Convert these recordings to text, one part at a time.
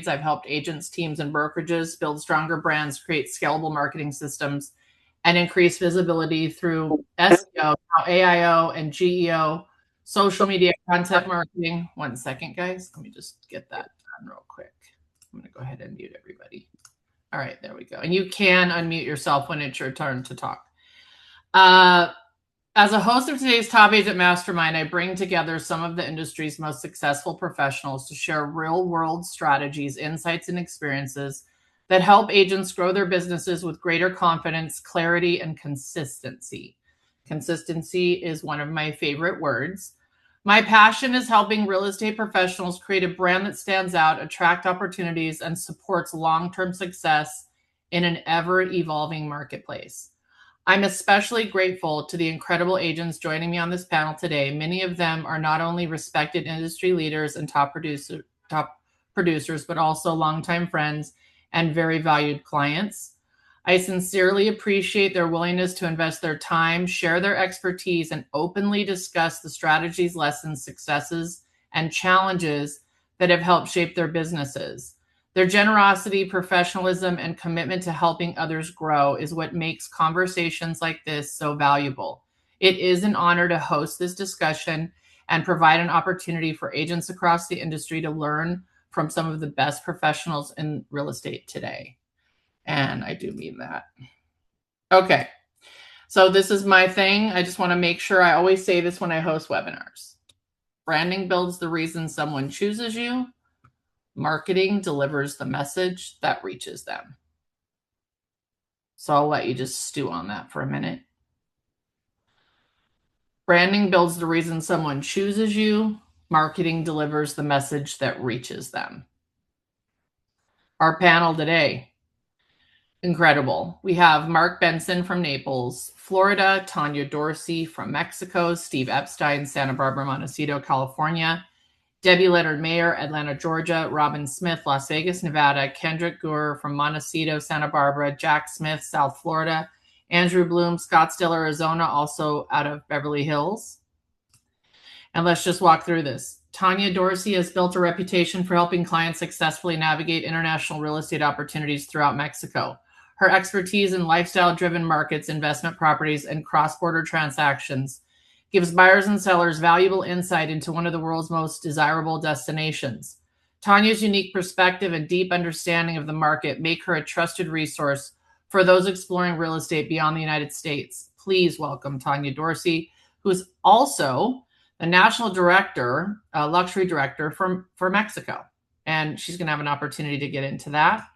I've helped agents, teams, and brokerages build stronger brands, create scalable marketing systems, and increase visibility through SEO, AIO, and GEO, social media content marketing. 1 second, guys. Let me just get that done real quick. I'm going to go ahead and mute everybody. All right, there we go. And you can unmute yourself when it's your turn to talk. As a host of today's Top Agent Mastermind, I bring together some of the industry's most successful professionals to share real-world strategies, insights, and experiences that help agents grow their businesses with greater confidence, clarity, and consistency. Consistency is one of my favorite words. My passion is helping real estate professionals create a brand that stands out, attract opportunities, and supports long-term success in an ever-evolving marketplace. I'm especially grateful to the incredible agents joining me on this panel today. Many of them are not only respected industry leaders and top producers, but also longtime friends and very valued clients. I sincerely appreciate their willingness to invest their time, share their expertise, and openly discuss the strategies, lessons, successes, and challenges that have helped shape their businesses. Their generosity, professionalism, and commitment to helping others grow is what makes conversations like this so valuable. It is an honor to host this discussion and provide an opportunity for agents across the industry to learn from some of the best professionals in real estate today. And I do mean that. Okay, so this is my thing. I just want to make sure I always say this when I host webinars. Branding builds the reason someone chooses you. Marketing delivers the message that reaches them. So I'll let you just stew on that for a minute. Branding builds the reason someone chooses you. Marketing delivers the message that reaches them. Our panel today, incredible. We have Mark Benson from Naples, Florida, Tonya Dorsey from Mexico, Steve Epstein, Santa Barbara, Montecito, California, Debbie Leonard Mayer, Atlanta, Georgia, Robin Smith, Las Vegas, Nevada, Kendrick Guehr from Montecito, Santa Barbara, Jack Smith, South Florida, Andrew Bloom, Scottsdale, Arizona, also out of Beverly Hills. And let's just walk through this. Tonya Dorsey has built a reputation for helping clients successfully navigate international real estate opportunities throughout Mexico. Her expertise in lifestyle-driven markets, investment properties, and cross-border transactions gives buyers and sellers valuable insight into one of the world's most desirable destinations. Tonya's unique perspective and deep understanding of the market make her a trusted resource for those exploring real estate beyond the United States. Please welcome Tonya Dorsey, who is also the national director, luxury director for Mexico. And she's going to have an opportunity to get into that.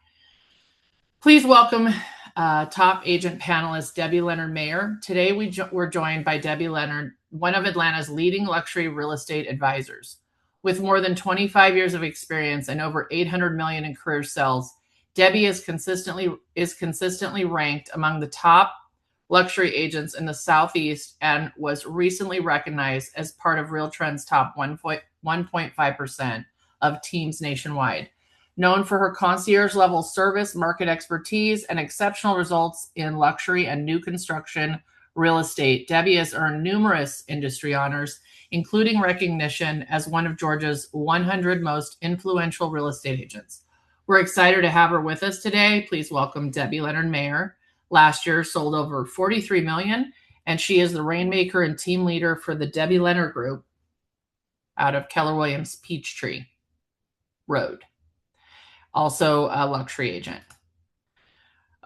Please welcome top agent panelist Debbie Leonard Mayer. Today we're joined by Debbie Leonard, one of Atlanta's leading luxury real estate advisors. With more than 25 years of experience and over 800 million in career sales, Debbie is consistently ranked among the top luxury agents in the Southeast and was recently recognized as part of RealTrend's top 1.5% of teams nationwide. Known for her concierge-level service, market expertise, and exceptional results in luxury and new construction real estate, Debbie has earned numerous industry honors, including recognition as one of Georgia's 100 most influential real estate agents. We're excited to have her with us today. Please welcome Debbie Leonard Mayer. Last year sold over 43 million, and she is the rainmaker and team leader for the Debbie Leonard Group out of Keller Williams Peachtree Road. Also a luxury agent.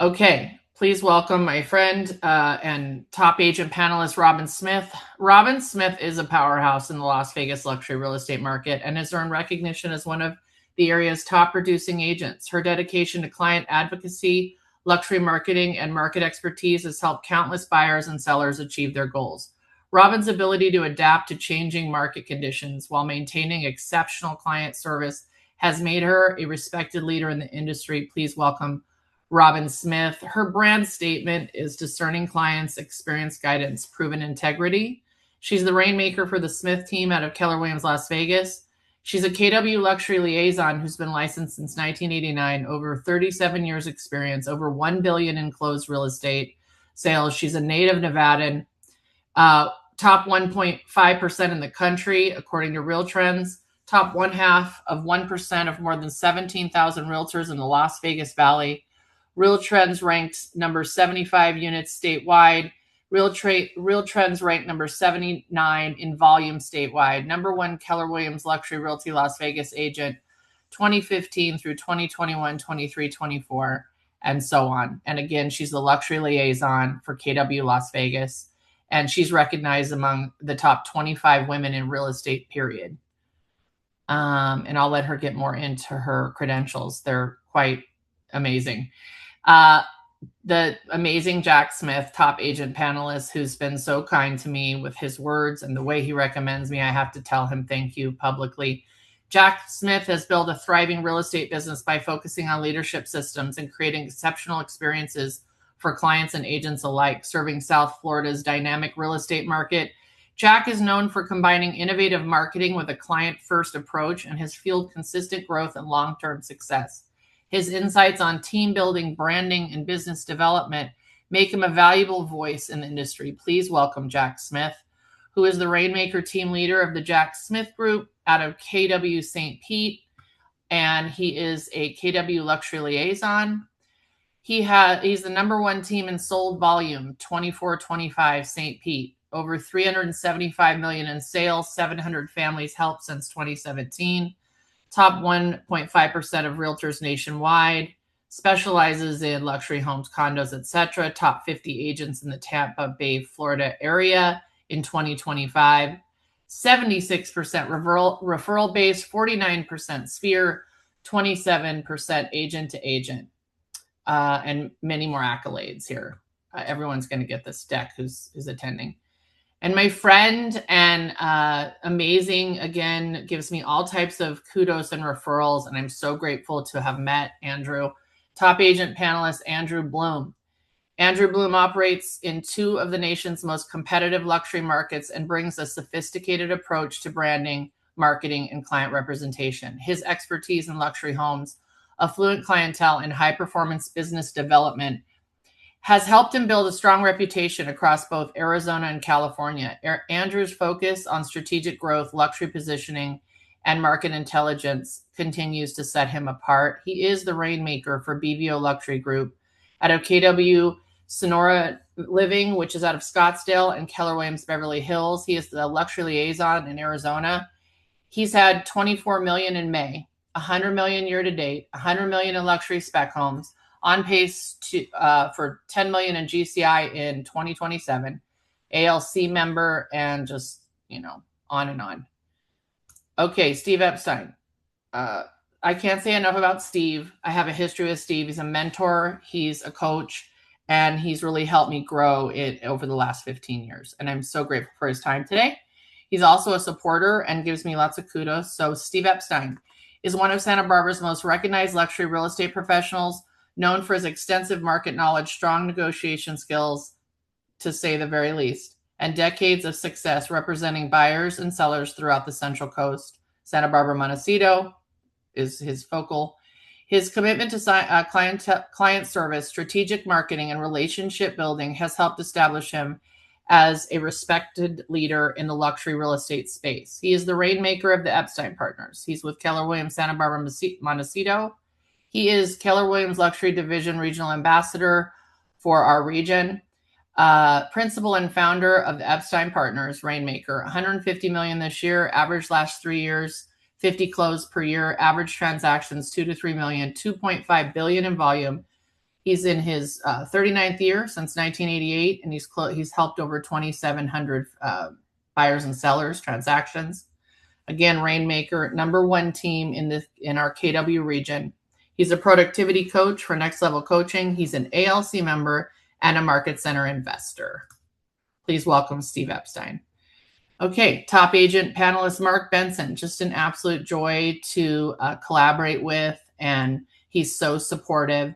Okay, please welcome my friend and top agent panelist, Robin Smith. Robin Smith is a powerhouse in the Las Vegas luxury real estate market and has earned recognition as one of the area's top producing agents. Her dedication to client advocacy, luxury marketing, and market expertise has helped countless buyers and sellers achieve their goals. Robin's ability to adapt to changing market conditions while maintaining exceptional client service has made her a respected leader in the industry. Please welcome Robin Smith. Her brand statement is discerning clients, experience guidance, proven integrity. She's the rainmaker for the Smith team out of Keller Williams, Las Vegas. She's a KW luxury liaison who's been licensed since 1989, over 37 years experience, over $1 billion in closed real estate sales. She's a native Nevadan, top 1.5% in the country, according to RealTrends. top 0.5% of more than 17,000 realtors in the Las Vegas Valley. Real Trends ranked number 75 units statewide. Real Trends ranked number 79 in volume statewide. Number 1 Keller Williams Luxury Realty Las Vegas agent, 2015 through 2021, 23, 24, and so on. And again, she's the luxury liaison for KW Las Vegas, and she's recognized among the top 25 women in real estate, period. And I'll let her get more into her credentials. They're quite amazing. The amazing Jack Smith, top agent panelist, who's been so kind to me with his words and the way he recommends me. I have to tell him thank you publicly. Jack Smith has built a thriving real estate business by focusing on leadership systems and creating exceptional experiences for clients and agents alike, serving South Florida's dynamic real estate market. Jack is known for combining innovative marketing with a client-first approach and has fueled consistent growth and long-term success. His insights on team building, branding, and business development make him a valuable voice in the industry. Please welcome Jack Smith, who is the Rainmaker team leader of the Jack Smith Group out of KW St. Pete, and he is a KW Luxury Liaison. He's the number 1 team in sold volume, 2425 St. Pete. Over 375 million in sales, 700 families helped since 2017. Top 1.5% of realtors nationwide, specializes in luxury homes, condos, etc. Top 50 agents in the Tampa Bay, Florida area in 2025. 76% referral base, 49% sphere, 27% agent to agent, and many more accolades here. Everyone's going to get this deck who's attending. And my friend and amazing, again, gives me all types of kudos and referrals. And I'm so grateful to have met Andrew. Top agent panelist, Andrew Bloom. Andrew Bloom operates in 2 of the nation's most competitive luxury markets and brings a sophisticated approach to branding, marketing, and client representation. His expertise in luxury homes, affluent clientele, and high-performance business development has helped him build a strong reputation across both Arizona and California. Andrew's focus on strategic growth, luxury positioning, and market intelligence continues to set him apart. He is the Rainmaker for BVO Luxury Group out of KW Sonora Living, which is out of Scottsdale, and Keller Williams Beverly Hills. He is the luxury liaison in Arizona. He's had 24 million in May, 100 million year to date, 100 million in luxury spec homes, on pace to for 10 million in GCI in 2027, ALC member, and just, on and on. Okay, Steve Epstein. I can't say enough about Steve. I have a history with Steve. He's a mentor, he's a coach, and he's really helped me grow it over the last 15 years. And I'm so grateful for his time today. He's also a supporter and gives me lots of kudos. So Steve Epstein is one of Santa Barbara's most recognized luxury real estate professionals, known for his extensive market knowledge, strong negotiation skills, to say the very least, and decades of success representing buyers and sellers throughout the Central Coast. Santa Barbara, Montecito is his focal. His commitment to client service, strategic marketing, and relationship building has helped establish him as a respected leader in the luxury real estate space. He is the Rainmaker of the Epstein Partners. He's with Keller Williams Santa Barbara, Montecito. He is Keller Williams Luxury Division Regional Ambassador for our region, principal and founder of the Epstein Partners, Rainmaker. 150 million this year, average last 3 years, 50 closed per year, average transactions 2 to 3 million, 2.5 billion in volume. He's in his 39th year since 1988, and he's helped over 2,700 buyers and sellers transactions. Again, Rainmaker, number 1 team in our KW region. He's a productivity coach for Next Level Coaching. He's an ALC member and a Market Center investor. Please welcome Steve Epstein. Okay, top agent panelist Mark Benson. Just an absolute joy to collaborate with, and he's so supportive.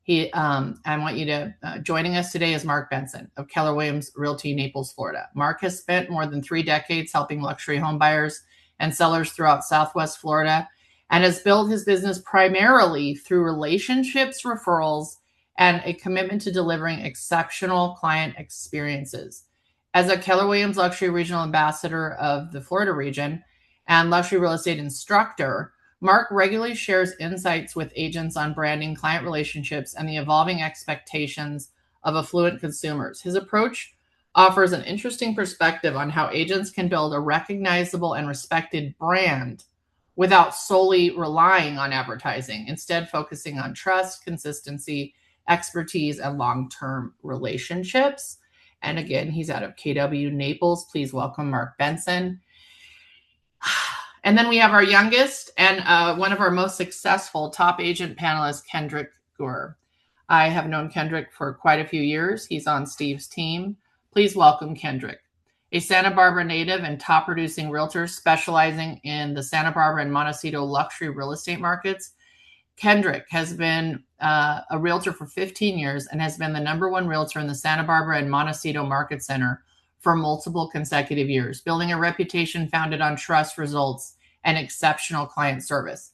I want you to joining us today is Mark Benson of Keller Williams Realty, Naples, Florida. Mark has spent more than 3 decades helping luxury home buyers and sellers throughout Southwest Florida, and has built his business primarily through relationships, referrals, and a commitment to delivering exceptional client experiences. As a Keller Williams Luxury Regional Ambassador of the Florida region and luxury real estate instructor, Mark regularly shares insights with agents on branding, client relationships, and the evolving expectations of affluent consumers. His approach offers an interesting perspective on how agents can build a recognizable and respected brand without solely relying on advertising, instead focusing on trust, consistency, expertise, and long-term relationships. And again, he's out of KW Naples. Please welcome Mark Benson. And then we have our youngest and one of our most successful top agent panelists, Kendrick Guehr. I have known Kendrick for quite a few years. He's on Steve's team. Please welcome Kendrick. A Santa Barbara native and top producing realtor specializing in the Santa Barbara and Montecito luxury real estate markets, Kendrick has been a realtor for 15 years and has been the #1 realtor in the Santa Barbara and Montecito Market Center for multiple consecutive years, building a reputation founded on trust, results, and exceptional client service.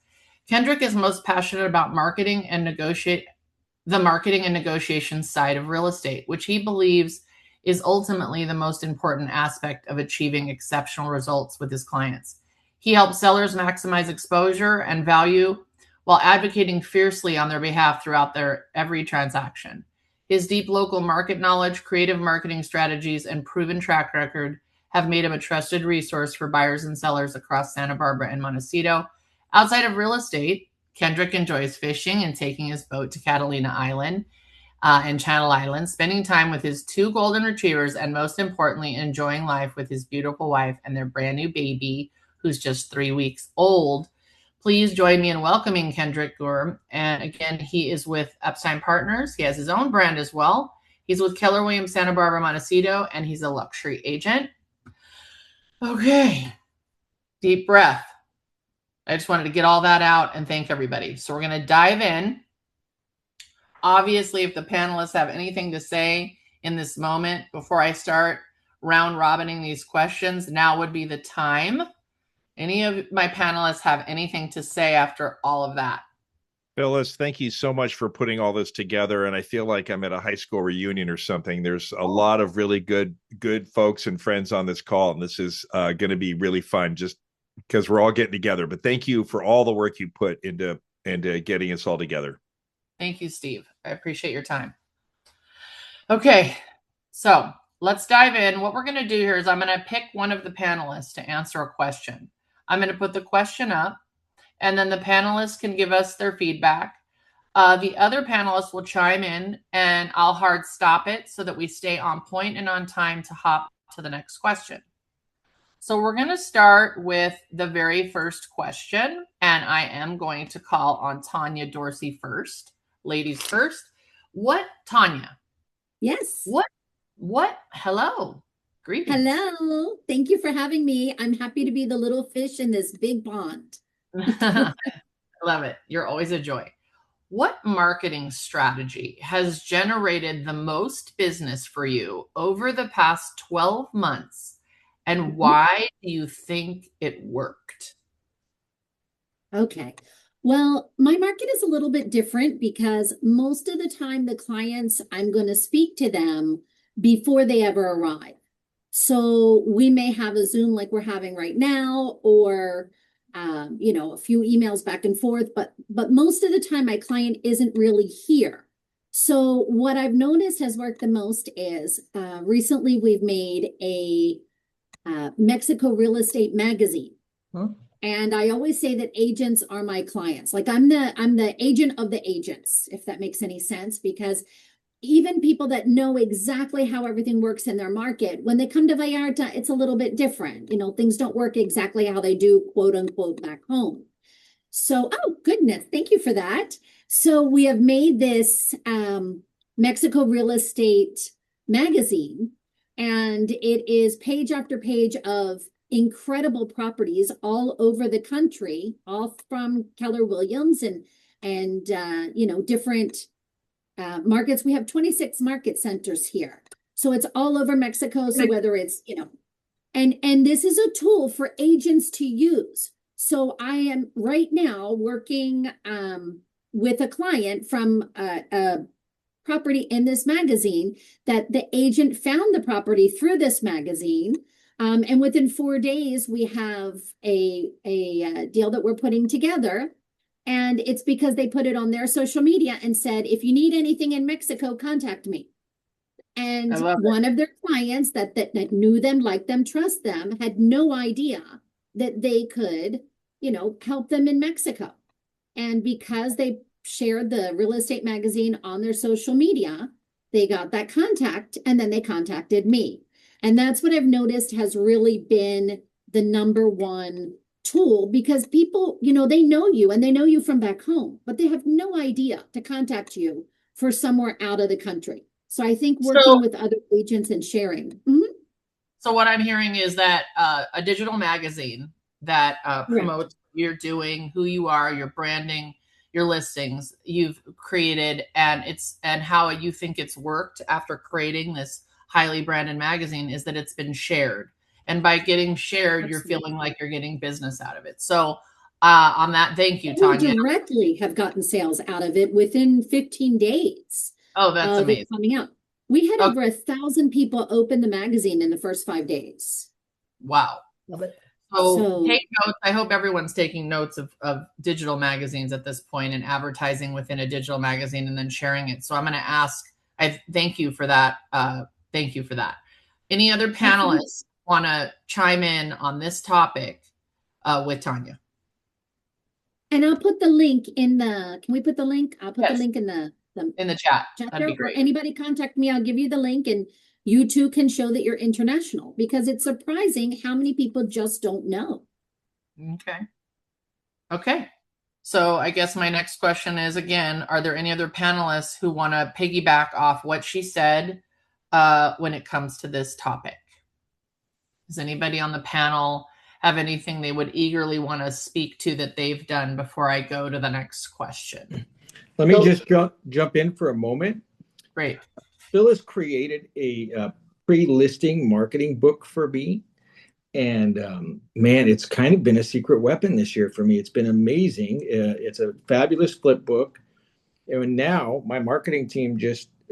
Kendrick is most passionate about marketing and negotiation side of real estate, which he believes is ultimately the most important aspect of achieving exceptional results with his clients. He helps sellers maximize exposure and value while advocating fiercely on their behalf throughout their every transaction. His deep local market knowledge, creative marketing strategies, and proven track record have made him a trusted resource for buyers and sellers across Santa Barbara and Montecito. Outside of real estate, Kendrick enjoys fishing and taking his boat to Catalina Island and Channel Island, spending time with his 2 golden retrievers, and most importantly, enjoying life with his beautiful wife and their brand new baby, who's just 3 weeks old. Please join me in welcoming Kendrick Guehr. And again, he is with Epstein Partners. He has his own brand as well. He's with Keller Williams, Santa Barbara, Montecito, and he's a luxury agent. Okay, deep breath. I just wanted to get all that out and thank everybody. So we're going to dive in. Obviously, if the panelists have anything to say in this moment before I start round robining these questions, now would be the time. Any of my panelists have anything to say after all of that? Phyllis, thank you so much for putting all this together. And I feel like I'm at a high school reunion or something. There's a lot of really good folks and friends on this call. And this is going to be really fun just because we're all getting together. But thank you for all the work you put into getting us all together. Thank you, Steve. I appreciate your time. Okay, so let's dive in. What we're going to do here is I'm going to pick one of the panelists to answer a question. I'm going to put the question up, and then the panelists can give us their feedback. The other panelists will chime in, and I'll hard stop it so that we stay on point and on time to hop to the next question. So we're going to start with the very first question, and I am going to call on Tonya Dorsey first. Ladies first. Tonya? Yes. Hello. Greetings. Hello. Thank you for having me. I'm happy to be the little fish in this big pond. I love it. You're always a joy. What marketing strategy has generated the most business for you over the past 12 months, and why do you think it worked? Okay. Well, my market is a little bit different because most of the time the clients, I'm going to speak to them before they ever arrive. So we may have a Zoom like we're having right now, or a few emails back and forth, but most of the time my client isn't really here. So what I've noticed has worked the most is recently we've made a Mexico real estate magazine. Huh? And I always say that agents are my clients. Like I'm the agent of the agents, if that makes any sense, because even people that know exactly how everything works in their market, when they come to Vallarta, it's a little bit different. Things don't work exactly how they do, quote unquote, back home. So, oh goodness, thank you for that. So we have made this Mexico real estate magazine, and it is page after page of incredible properties all over the country, all from Keller Williams and different markets. We have 26 market centers here. So it's all over Mexico. So whether it's, and this is a tool for agents to use. So I am right now working with a client from a property in this magazine that the agent found the property through this magazine. And within 4 days, we have a deal that we're putting together. And it's because they put it on their social media and said, if you need anything in Mexico, contact me. And one of their clients that knew them, liked them, trust them, had no idea that they could, help them in Mexico. And because they shared the real estate magazine on their social media, they got that contact, and then they contacted me. And that's what I've noticed has really been the number one tool, because people, they know you and they know you from back home, but they have no idea to contact you for somewhere out of the country. So I think working with other agents and sharing. Mm-hmm. So what I'm hearing is that a digital magazine that promotes what you're doing, who you are, your branding, your listings you've created, and how you think it's worked after creating this highly branded magazine is that it's been shared. And by getting shared, Absolutely. You're feeling like you're getting business out of it. So on that, thank you, Tonya. We directly have gotten sales out of it within 15 days. Oh, that's amazing. Coming out. We had over 1,000 people open the magazine in the first 5 days. Wow. Love it. So take notes. I hope everyone's taking notes of digital magazines at this point and advertising within a digital magazine and then sharing it. So I'm going to ask, I thank you for that. Thank you for that. Any other panelists want to chime in on this topic with Tonya? And I'll put the link in the, can we put the link? I'll put the link in the chat. That'd be great. Or anybody contact me, I'll give you the link, and you too can show that you're international, because it's surprising how many people just don't know. Okay. So I guess my next question is, again, are there any other panelists who want to piggyback off what she said when it comes to this topic? Does anybody on the panel have anything they would eagerly want to speak to that they've done before I go to the next question? Let me just jump in for a moment. Great. Phyllis created a pre-listing marketing book for me. And man, it's kind of been a secret weapon this year for me. It's been amazing. It's a fabulous flip book. And now my marketing team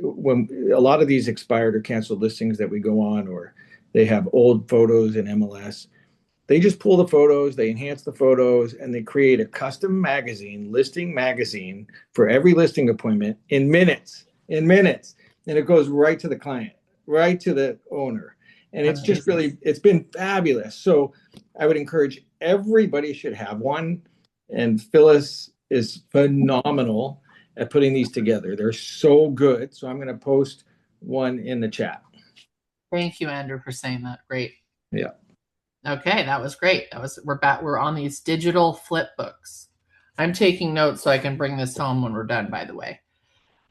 when a lot of these expired or canceled listings that we go on, or they have old photos in MLS, they just pull the photos, they enhance the photos, and they create a custom listing magazine for every listing appointment in minutes. And it goes right to the client, right to the owner. And it's just really, it's been fabulous. So I would encourage everybody should have one. And Phyllis is phenomenal at putting these together. They're so good. So I'm going to post one in the chat. Thank you, Andrew, for saying that. Great. Yeah. Okay, that was great. We're on these digital flip books. I'm taking notes so I can bring this home when we're done, by the way.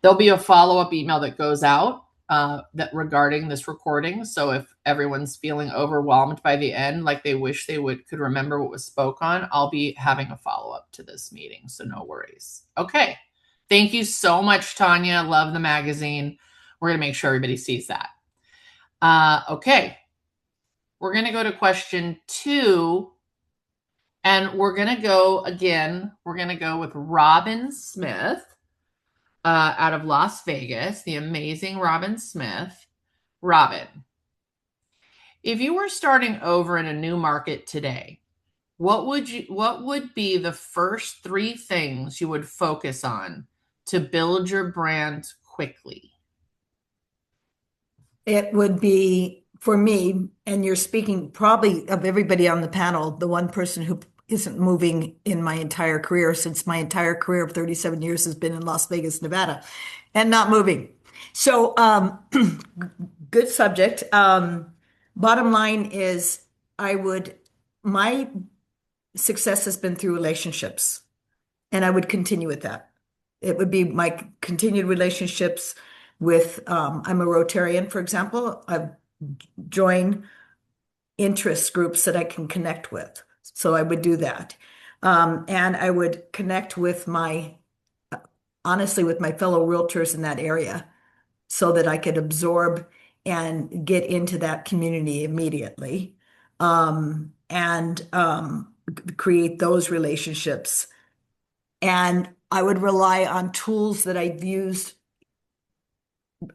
There'll be a follow-up email that goes out that regarding this recording. So if everyone's feeling overwhelmed by the end, like they wish they could remember what was spoke on, I'll be having a follow-up to this meeting. So no worries. Okay. Thank you so much, Tonya. Love the magazine. We're going to make sure everybody sees that. Okay. We're going to go to question 2. And we're going to go with Robin Smith out of Las Vegas, the amazing Robin Smith. Robin, if you were starting over in a new market today, what would be the first 3 things you would focus on to build your brand quickly? It would be, for me, and you're speaking probably of everybody on the panel, the one person who isn't moving in my entire career, since my entire career of 37 years has been in Las Vegas, Nevada, and not moving. So good subject. Bottom line is my success has been through relationships, and I would continue with that. It would be my continued relationships with, I'm a Rotarian, for example. I've joined interest groups that I can connect with. So I would do that. And I would connect with honestly, with my fellow realtors in that area so that I could absorb and get into that community immediately, and create those relationships. And I would rely on tools that I've used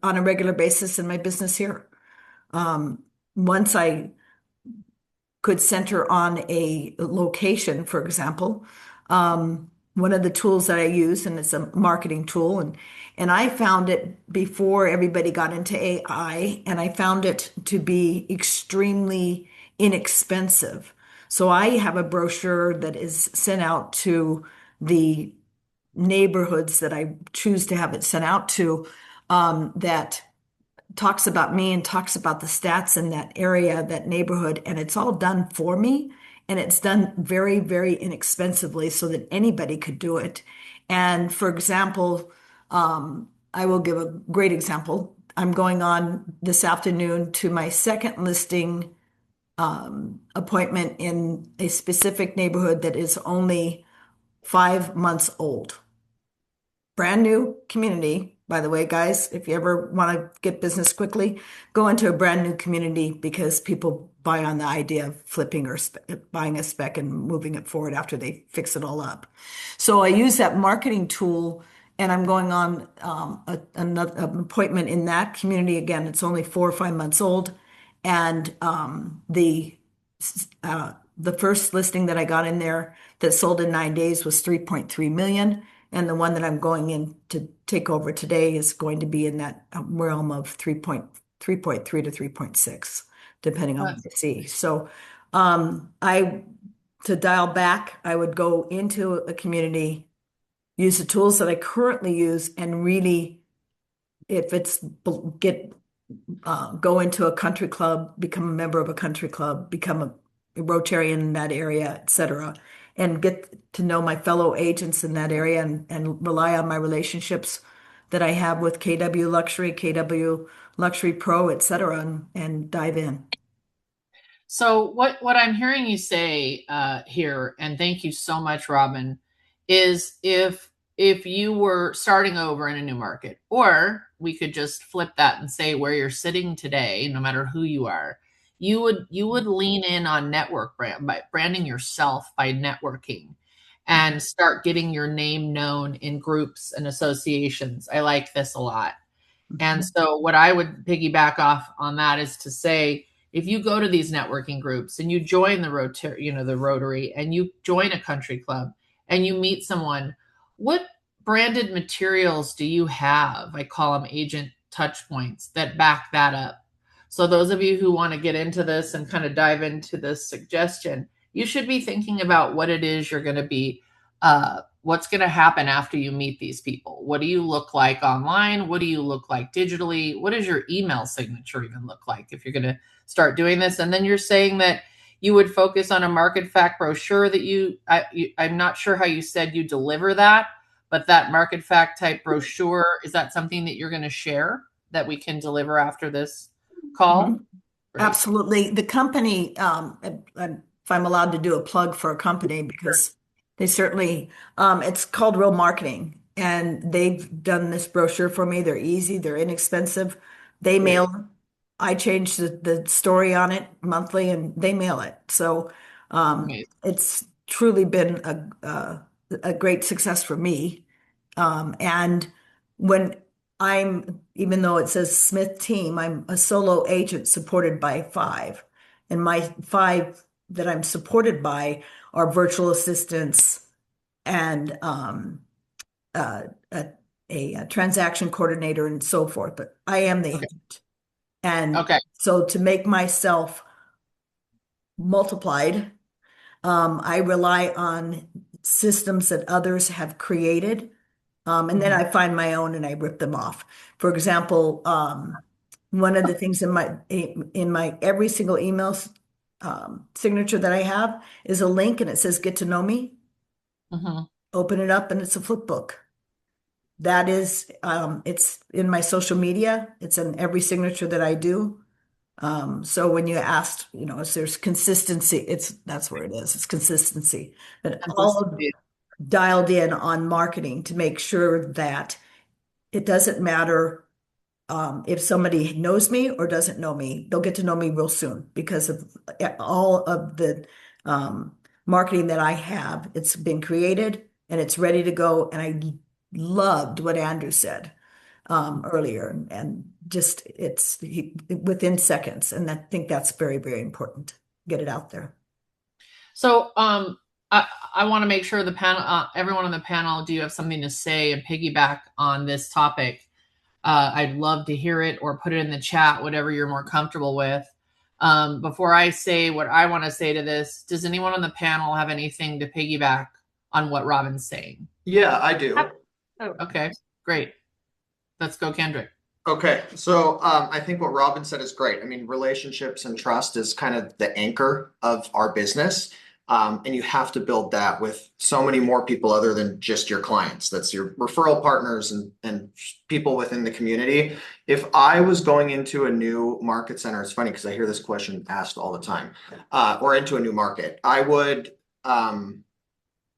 on a regular basis in my business here. Once I could center on a location, for example. One of the tools that I use, and it's a marketing tool, and I found it before everybody got into AI, and I found it to be extremely inexpensive. So I have a brochure that is sent out to the neighborhoods that I choose to have it sent out to, that talks about me and talks about the stats in that area, that neighborhood, and it's all done for me. And it's done very, very inexpensively so that anybody could do it. And for example, I will give a great example. I'm going on this afternoon to my second listing appointment in a specific neighborhood that is only 5 months old. Brand new community, by the way, guys. If you ever want to get business quickly, go into a brand new community because people buy on the idea of flipping or buying a spec and moving it forward after they fix it all up. So I use that marketing tool, and I'm going on an appointment in that community. Again, it's only 4 or 5 months old, and the first listing that I got in there that sold in 9 days was 3.3 million. And the one that I'm going in to take over today is going to be in that realm of 3.3 to 3.6, depending on what I see. So to dial back, I would go into a community, use the tools that I currently use, and really, if it's go into a country club, become a member of a country club, become a Rotarian in that area, etc., and get to know my fellow agents in that area, and rely on my relationships that I have with KW Luxury, KW Luxury Pro, etc., and dive in. So what I'm hearing you say here, and thank you so much, Robin, is if you were starting over in a new market, or we could just flip that and say where you're sitting today, no matter who you are, you would lean in on network by branding yourself by networking and start getting your name known in groups and associations. I like this a lot. And so what I would piggyback off on that is to say, if you go to these networking groups and you join the Rotary, and you join a country club and you meet someone, what branded materials do you have? I call them agent touch points that back that up. So those of you who want to get into this and kind of dive into this suggestion, you should be thinking about what it is you're going to be, what's going to happen after you meet these people. What do you look like online? What do you look like digitally? What does your email signature even look like if you're going to start doing this? And then you're saying that you would focus on a market fact brochure that I'm not sure how you said you deliver that, but that market fact type brochure, is that something that you're going to share that we can deliver after this call? Mm-hmm. Absolutely. The company, if I'm allowed to do a plug for a company, because they certainly, it's called Real Marketing, and they've done this brochure for me. They're easy, they're inexpensive. They mail. I change the story on it monthly, and they mail it. So it's truly been a great success for me. And when even though it says Smith team, I'm a solo agent supported by 5. And my 5 that I'm supported by are virtual assistants and a transaction coordinator and so forth. But I am the agent. And so to make myself multiplied, I rely on systems that others have created. And then I find my own and I rip them off. For example, one of the things in my every single email signature that I have is a link, and it says "Get to know me." Open it up, and it's a flip book. That is, it's in my social media. It's in every signature that I do. So when you asked, if there's consistency, that's where it is. It's consistency. But all dialed in on marketing to make sure that it doesn't matter if somebody knows me or doesn't know me. They'll get to know me real soon because of all of the marketing that I have. It's been created and it's ready to go. And I loved what Andrew said earlier, and just it's within seconds. And I think that's very, very important. get it out there. So I want to make sure the panel, everyone on the panel, do you have something to say and piggyback on this topic? I'd love to hear it or put it in the chat, whatever you're more comfortable with. Before I say what I want to say to this, does anyone on the panel have anything to piggyback on what Robin's saying? Yeah, I do. Oh, okay, great. Let's go, Kendrick. Okay, so I think what Robin said is great. I mean, relationships and trust is kind of the anchor of our business. And you have to build that with so many more people other than just your clients. That's your referral partners and people within the community. If I was going into a new market center, it's funny because I hear this question asked all the time, or into a new market, I would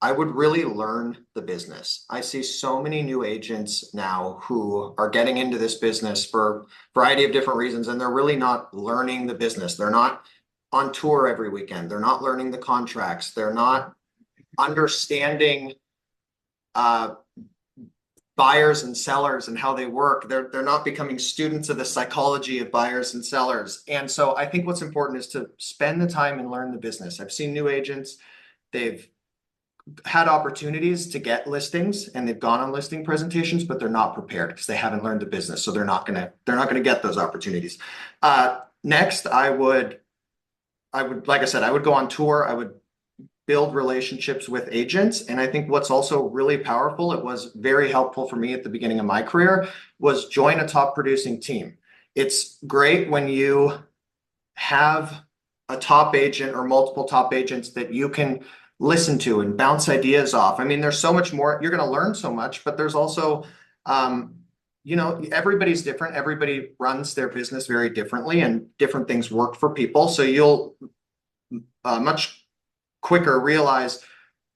really learn the business. I see so many new agents now who are getting into this business for a variety of different reasons, and they're really not learning the business. They're not on tour every weekend. They're not learning the contracts. They're not understanding buyers and sellers and how they work. They're not becoming students of the psychology of buyers and sellers. And so I think what's important is to spend the time and learn the business. I've seen new agents, they've had opportunities to get listings and they've gone on listing presentations, but they're not prepared because they haven't learned the business. So they're not gonna get those opportunities. Next, I would, like I said, I would go on tour. I would build relationships with agents. And I think what's also really powerful, it was very helpful for me at the beginning of my career, was join a top producing team. It's great when you have a top agent or multiple top agents that you can listen to and bounce ideas off. I mean, there's so much more. You're going to learn so much, but there's also, everybody's different. Everybody runs their business very differently and different things work for people. So you'll much quicker realize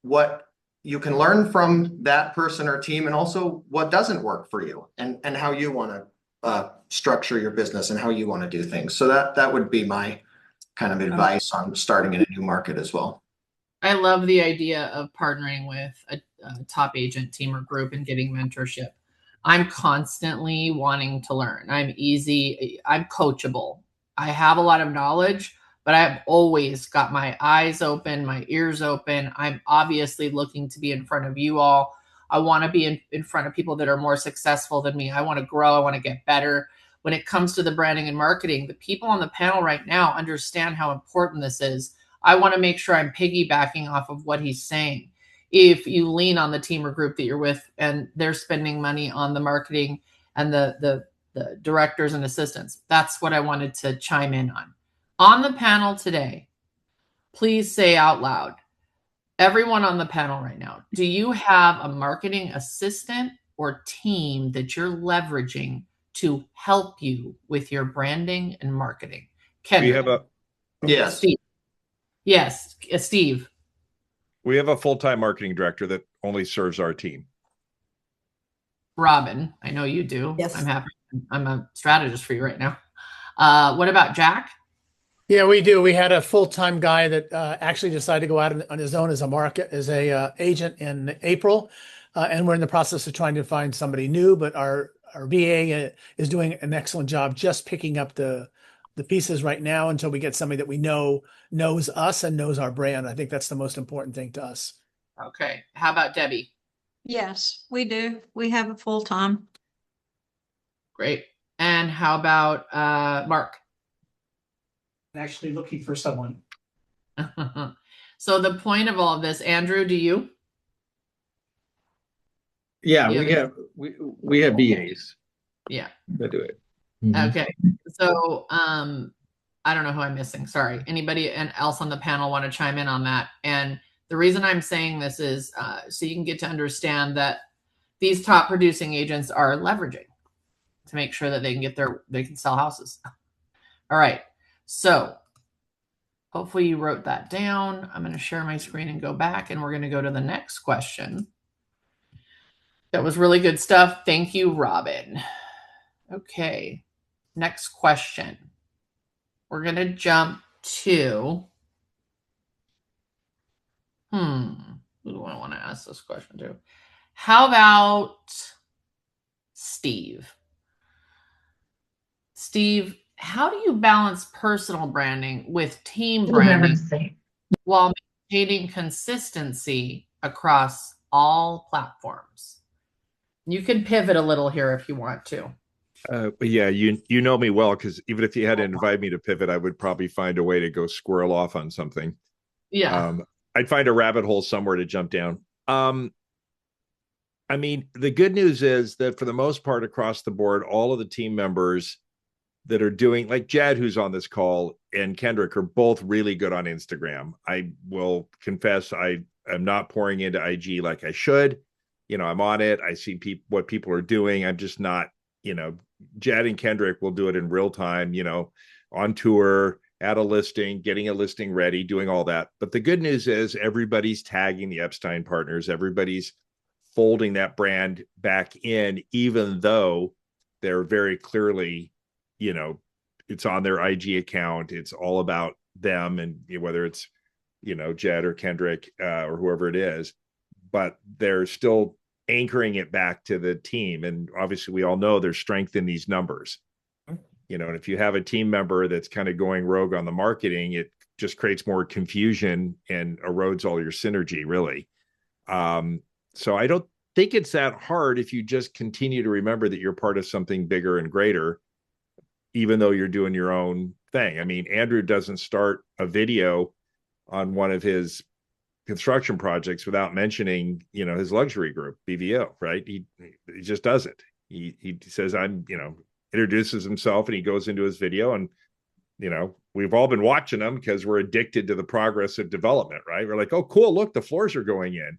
what you can learn from that person or team and also what doesn't work for you and how you want to structure your business and how you want to do things. So that would be my kind of advice on starting in a new market as well. I love the idea of partnering with a top agent team or group and getting mentorship. I'm constantly wanting to learn. I'm coachable. I have a lot of knowledge, but I've always got my eyes open, my ears open. I'm obviously looking to be in front of you all. I want to be in front of people that are more successful than me. I want to grow. I want to get better. When it comes to the branding and marketing, the people on the panel right now understand how important this is. I want to make sure I'm piggybacking off of what he's saying. If you lean on the team or group that you're with and they're spending money on the marketing and the directors and assistants, that's what I wanted to chime in on. On the panel today, please say out loud, everyone on the panel right now, do you have a marketing assistant or team that you're leveraging to help you with your branding and marketing? Kendrick. We have Yes. Steve. Yes, Steve. We have a full-time marketing director that only serves our team. Robin, I know you do. Yes. I'm happy. I'm a strategist for you right now. What about Jack? Yeah, we do. We had a full-time guy that actually decided to go out on his own as a agent in April, and we're in the process of trying to find somebody new. But our VA is doing an excellent job just picking up the pieces right now until we get somebody that we know knows us and knows our brand. I think that's the most important thing to us. Okay. How about Debbie? Yes, we do. We have a full-time. Great. And how about Mark? Actually looking for someone. So the point of all of this, Andrew, do you? Yeah, we have VAs Yeah. that do it. Okay. So I don't know who I'm missing. Sorry. Anybody else on the panel want to chime in on that? And the reason I'm saying this is so you can get to understand that these top producing agents are leveraging to make sure that they can sell houses. All right. So hopefully you wrote that down. I'm going to share my screen and go back, and we're going to go to the next question. That was really good stuff. Thank you, Robin. Okay. Next question. We're going to jump to, who do I want to ask this question to? How about Steve? Steve, how do you balance personal branding with team branding while maintaining consistency across all platforms? You can pivot a little here if you want to. Yeah, you know me well, because even if you had to invite me to pivot, I would probably find a way to go squirrel off on something. Yeah. I'd find a rabbit hole somewhere to jump down. I mean, the good news is that for the most part across the board, all of the team members that are doing, like Jad, who's on this call, and Kendrick are both really good on Instagram. I will confess, I am not pouring into IG like I should. I'm on it. I see what people are doing. I'm just not, Jad and Kendrick will do it in real time, on tour, at a listing, getting a listing ready, doing all that. But the good news is everybody's tagging the Epstein partners. Everybody's folding that brand back in, even though they're very clearly, it's on their IG account. It's all about them, and whether it's, Jed or Kendrick or whoever it is, but they're still anchoring it back to the team. And obviously we all know there's strength in these numbers, and if you have a team member that's kind of going rogue on the marketing, it just creates more confusion and erodes all your synergy, really. So I don't think it's that hard if you just continue to remember that you're part of something bigger and greater, even though you're doing your own thing. I mean, Andrew doesn't start a video on one of his construction projects without mentioning, his luxury group, BVO, right? He just doesn't. He says, introduces himself, and he goes into his video, and, we've all been watching them because we're addicted to the progress of development, right? We're like, oh, cool. Look, the floors are going in.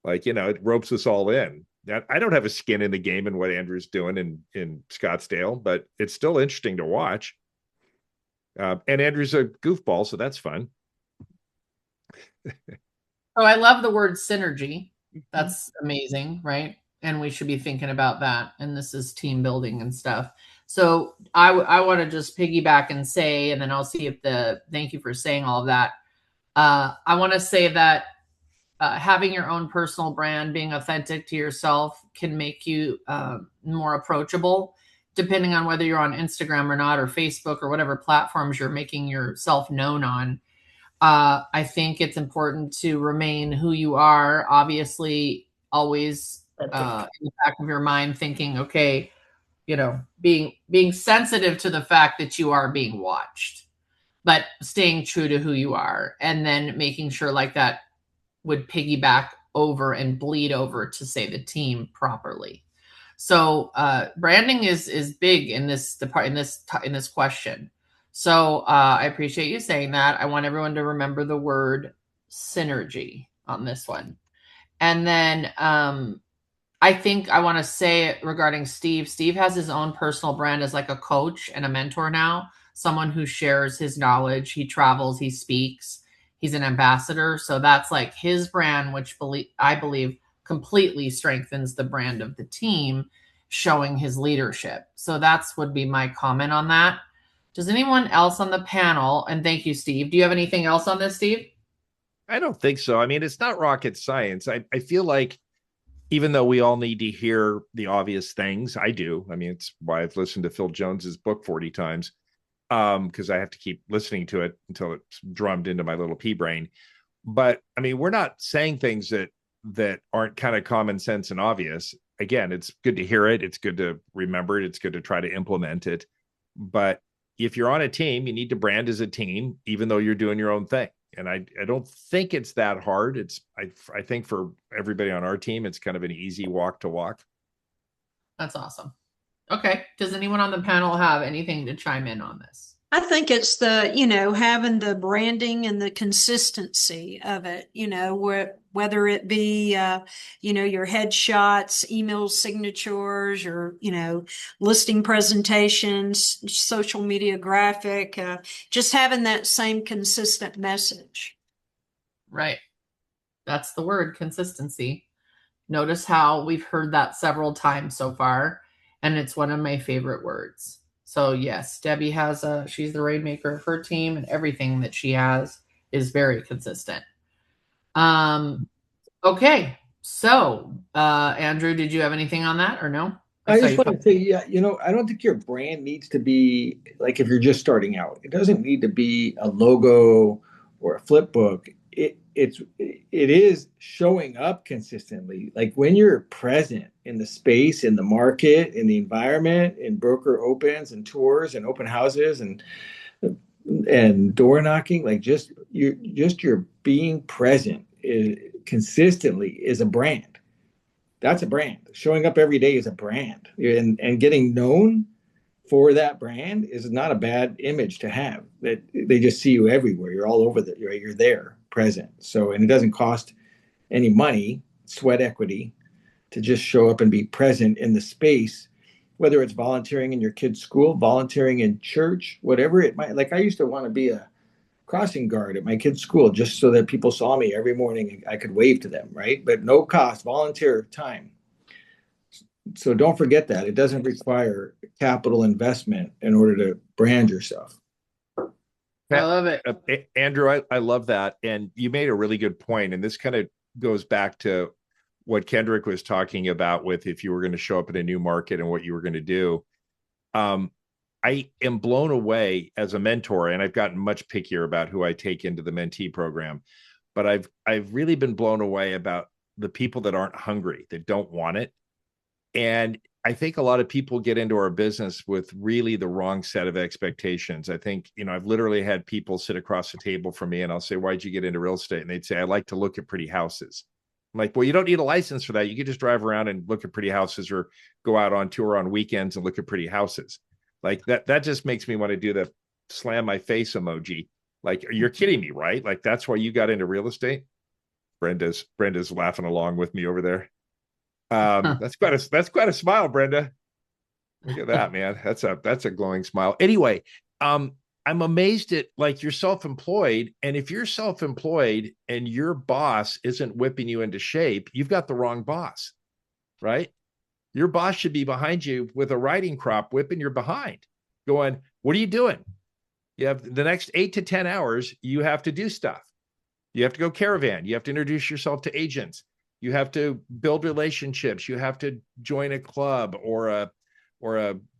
Like, it ropes us all in. I don't have a skin in the game in what Andrew's doing in Scottsdale, but it's still interesting to watch. And Andrew's a goofball, so that's fun. Oh, I love the word synergy. That's amazing, right? And we should be thinking about that. And this is team building and stuff. So I want to just piggyback and say, and then I'll see if thank you for saying all of that. I want to say that having your own personal brand, being authentic to yourself, can make you more approachable, depending on whether you're on Instagram or not, or Facebook, or whatever platforms you're making yourself known on. I think it's important to remain who you are. Obviously, always in the back of your mind thinking, okay, being sensitive to the fact that you are being watched, but staying true to who you are, and then making sure like that would piggyback over and bleed over to, say, the team properly. So branding is big in this question. So I appreciate you saying that. I want everyone to remember the word synergy on this one. And then I think I want to say it regarding Steve. Steve has his own personal brand as like a coach and a mentor now, someone who shares his knowledge. He travels, he speaks, he's an ambassador. So that's like his brand, which I believe completely strengthens the brand of the team, showing his leadership. So that's would be my comment on that. Does anyone else on the panel, and thank you, Steve. Do you have anything else on this, Steve? I don't think so. I mean, it's not rocket science. I feel like even though we all need to hear the obvious things, I do. I mean, it's why I've listened to Phil Jones's book 40 times, because I have to keep listening to it until it's drummed into my little pea brain. But I mean, we're not saying things that aren't kind of common sense and obvious. Again, it's good to hear it. It's good to remember it. It's good to try to implement it. But if you're on a team, you need to brand as a team, even though you're doing your own thing. And I don't think it's that hard. I think for everybody on our team, it's kind of an easy walk to walk. That's awesome. Okay. Does anyone on the panel have anything to chime in on this? I think it's having the branding and the consistency of it, whether it be, your headshots, email signatures, or, listing presentations, social media graphic, just having that same consistent message. Right. That's the word, consistency. Notice how we've heard that several times so far, and it's one of my favorite words. So yes, Debbie she's the rainmaker of her team, and everything that she has is very consistent. Okay. So, Andrew, did you have anything on that or no? I That's how just you want feel. to say, yeah, I don't think your brand needs to be like if you're just starting out. It doesn't need to be a logo or a flip book. It is showing up consistently. Like when you're present in the space, in the market, in the environment, in broker opens and tours and open houses and door knocking, like just your being present consistently is a brand. That's a brand. Showing up every day is a brand, and getting known for that brand is not a bad image to have. That they just see you everywhere. You're all over you're there, present. So, and it doesn't cost any money, sweat equity, to just show up and be present in the space, whether it's volunteering in your kid's school, volunteering in church, whatever it might. Like I used to want to be a crossing guard at my kid's school just so that people saw me every morning and I could wave to them, right? But no cost, volunteer time. So don't forget that. It doesn't require capital investment in order to brand yourself. I love it. Andrew, I love that. And you made a really good point. And this kind of goes back to what Kendrick was talking about with if you were going to show up in a new market and what you were going to do. I am blown away as a mentor, and I've gotten much pickier about who I take into the mentee program. But I've really been blown away about the people that aren't hungry, that don't want it. And I think a lot of people get into our business with really the wrong set of expectations. I think, I've literally had people sit across the table from me and I'll say, why'd you get into real estate? And they'd say, I like to look at pretty houses. I'm like, well, you don't need a license for that. You can just drive around and look at pretty houses or go out on tour on weekends and look at pretty houses. Like that just makes me want to do the slam my face emoji. Like, you're kidding me, right? Like, that's why you got into real estate. Brenda's laughing along with me over there. That's quite a smile, Brenda. Look at that, man. That's a glowing smile. Anyway, I'm amazed at, like, you're self-employed, and if you're self-employed and your boss isn't whipping you into shape, you've got the wrong boss, right? Your boss should be behind you with a riding crop whipping your behind, going, what are you doing? You have the next 8 to 10 hours, you have to do stuff. You have to go caravan. You have to introduce yourself to agents. You have to build relationships. You have to join a club or a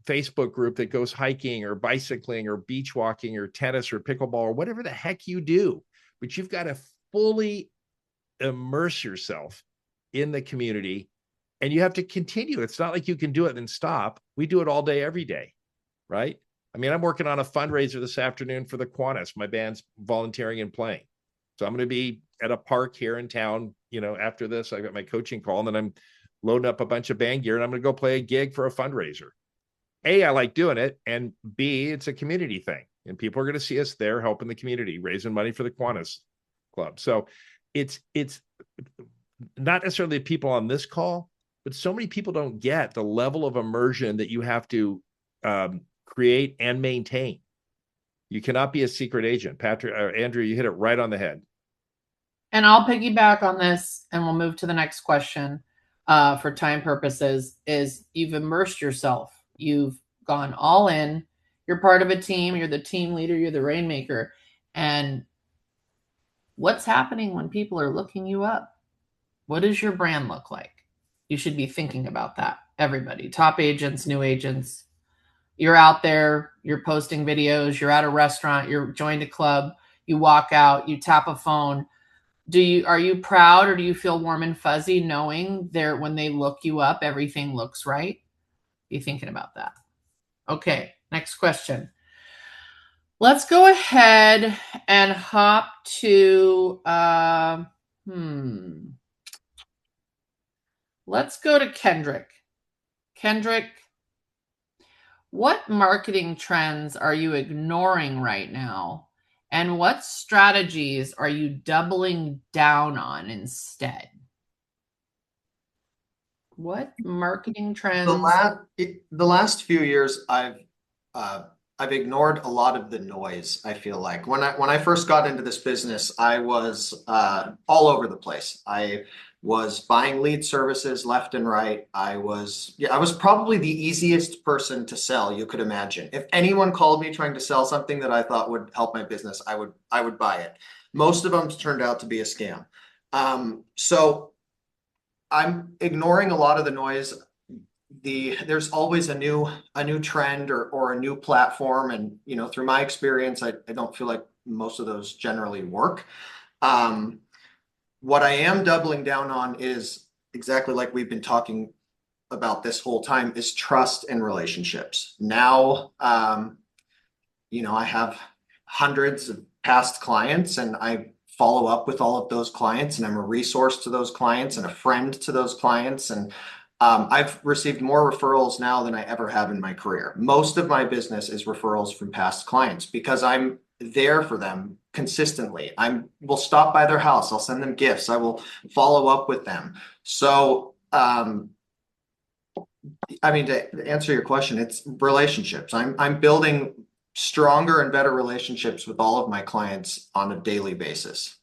Facebook group that goes hiking or bicycling or beach walking or tennis or pickleball or whatever the heck you do. But you've got to fully immerse yourself in the community, and you have to continue. It's not like you can do it and stop. We do it all day, every day, right? I mean, I'm working on a fundraiser this afternoon for the Kiwanis. My band's volunteering and playing. So I'm going to be at a park here in town, after this. I got my coaching call, and then I'm loading up a bunch of band gear, and I'm going to go play a gig for a fundraiser. A, I like doing it, and B, it's a community thing, and people are going to see us there helping the community, raising money for the Kiwanis Club. So it's not necessarily people on this call, but so many people don't get the level of immersion that you have to create and maintain. You cannot be a secret agent. Patrick or Andrew, you hit it right on the head. And I'll piggyback on this, and we'll move to the next question for time purposes, is you've immersed yourself. You've gone all in. You're part of a team. You're the team leader. You're the rainmaker. And what's happening when people are looking you up? What does your brand look like? You should be thinking about that. Everybody, top agents, new agents. You're out there, you're posting videos, you're at a restaurant, you're joined a club, you walk out, you tap a phone. Are you proud, or do you feel warm and fuzzy knowing when they look you up, everything looks right? Be thinking about that. Okay, next question. Let's go ahead and hop to let's go to Kendrick. Kendrick, what marketing trends are you ignoring right now? And what strategies are you doubling down on instead? What marketing trends? The last few years, I've ignored a lot of the noise. I feel like when I first got into this business, I was all over the place. I was buying lead services left and right. I was probably the easiest person to sell you could imagine. If anyone called me trying to sell something that I thought would help my business, I would buy it. Most of them turned out to be a scam. So I'm ignoring a lot of the noise. there's always a new trend or a new platform. And, through my experience, I don't feel like most of those generally work. What I am doubling down on is exactly like we've been talking about this whole time, is trust and relationships. Now, I have hundreds of past clients, and I follow up with all of those clients, and I'm a resource to those clients and a friend to those clients. And I've received more referrals now than I ever have in my career. Most of my business is referrals from past clients because I'm there for them consistently. Will stop by their house. I'll send them gifts. I will follow up with them. So, to answer your question, it's relationships. I'm building stronger and better relationships with all of my clients on a daily basis.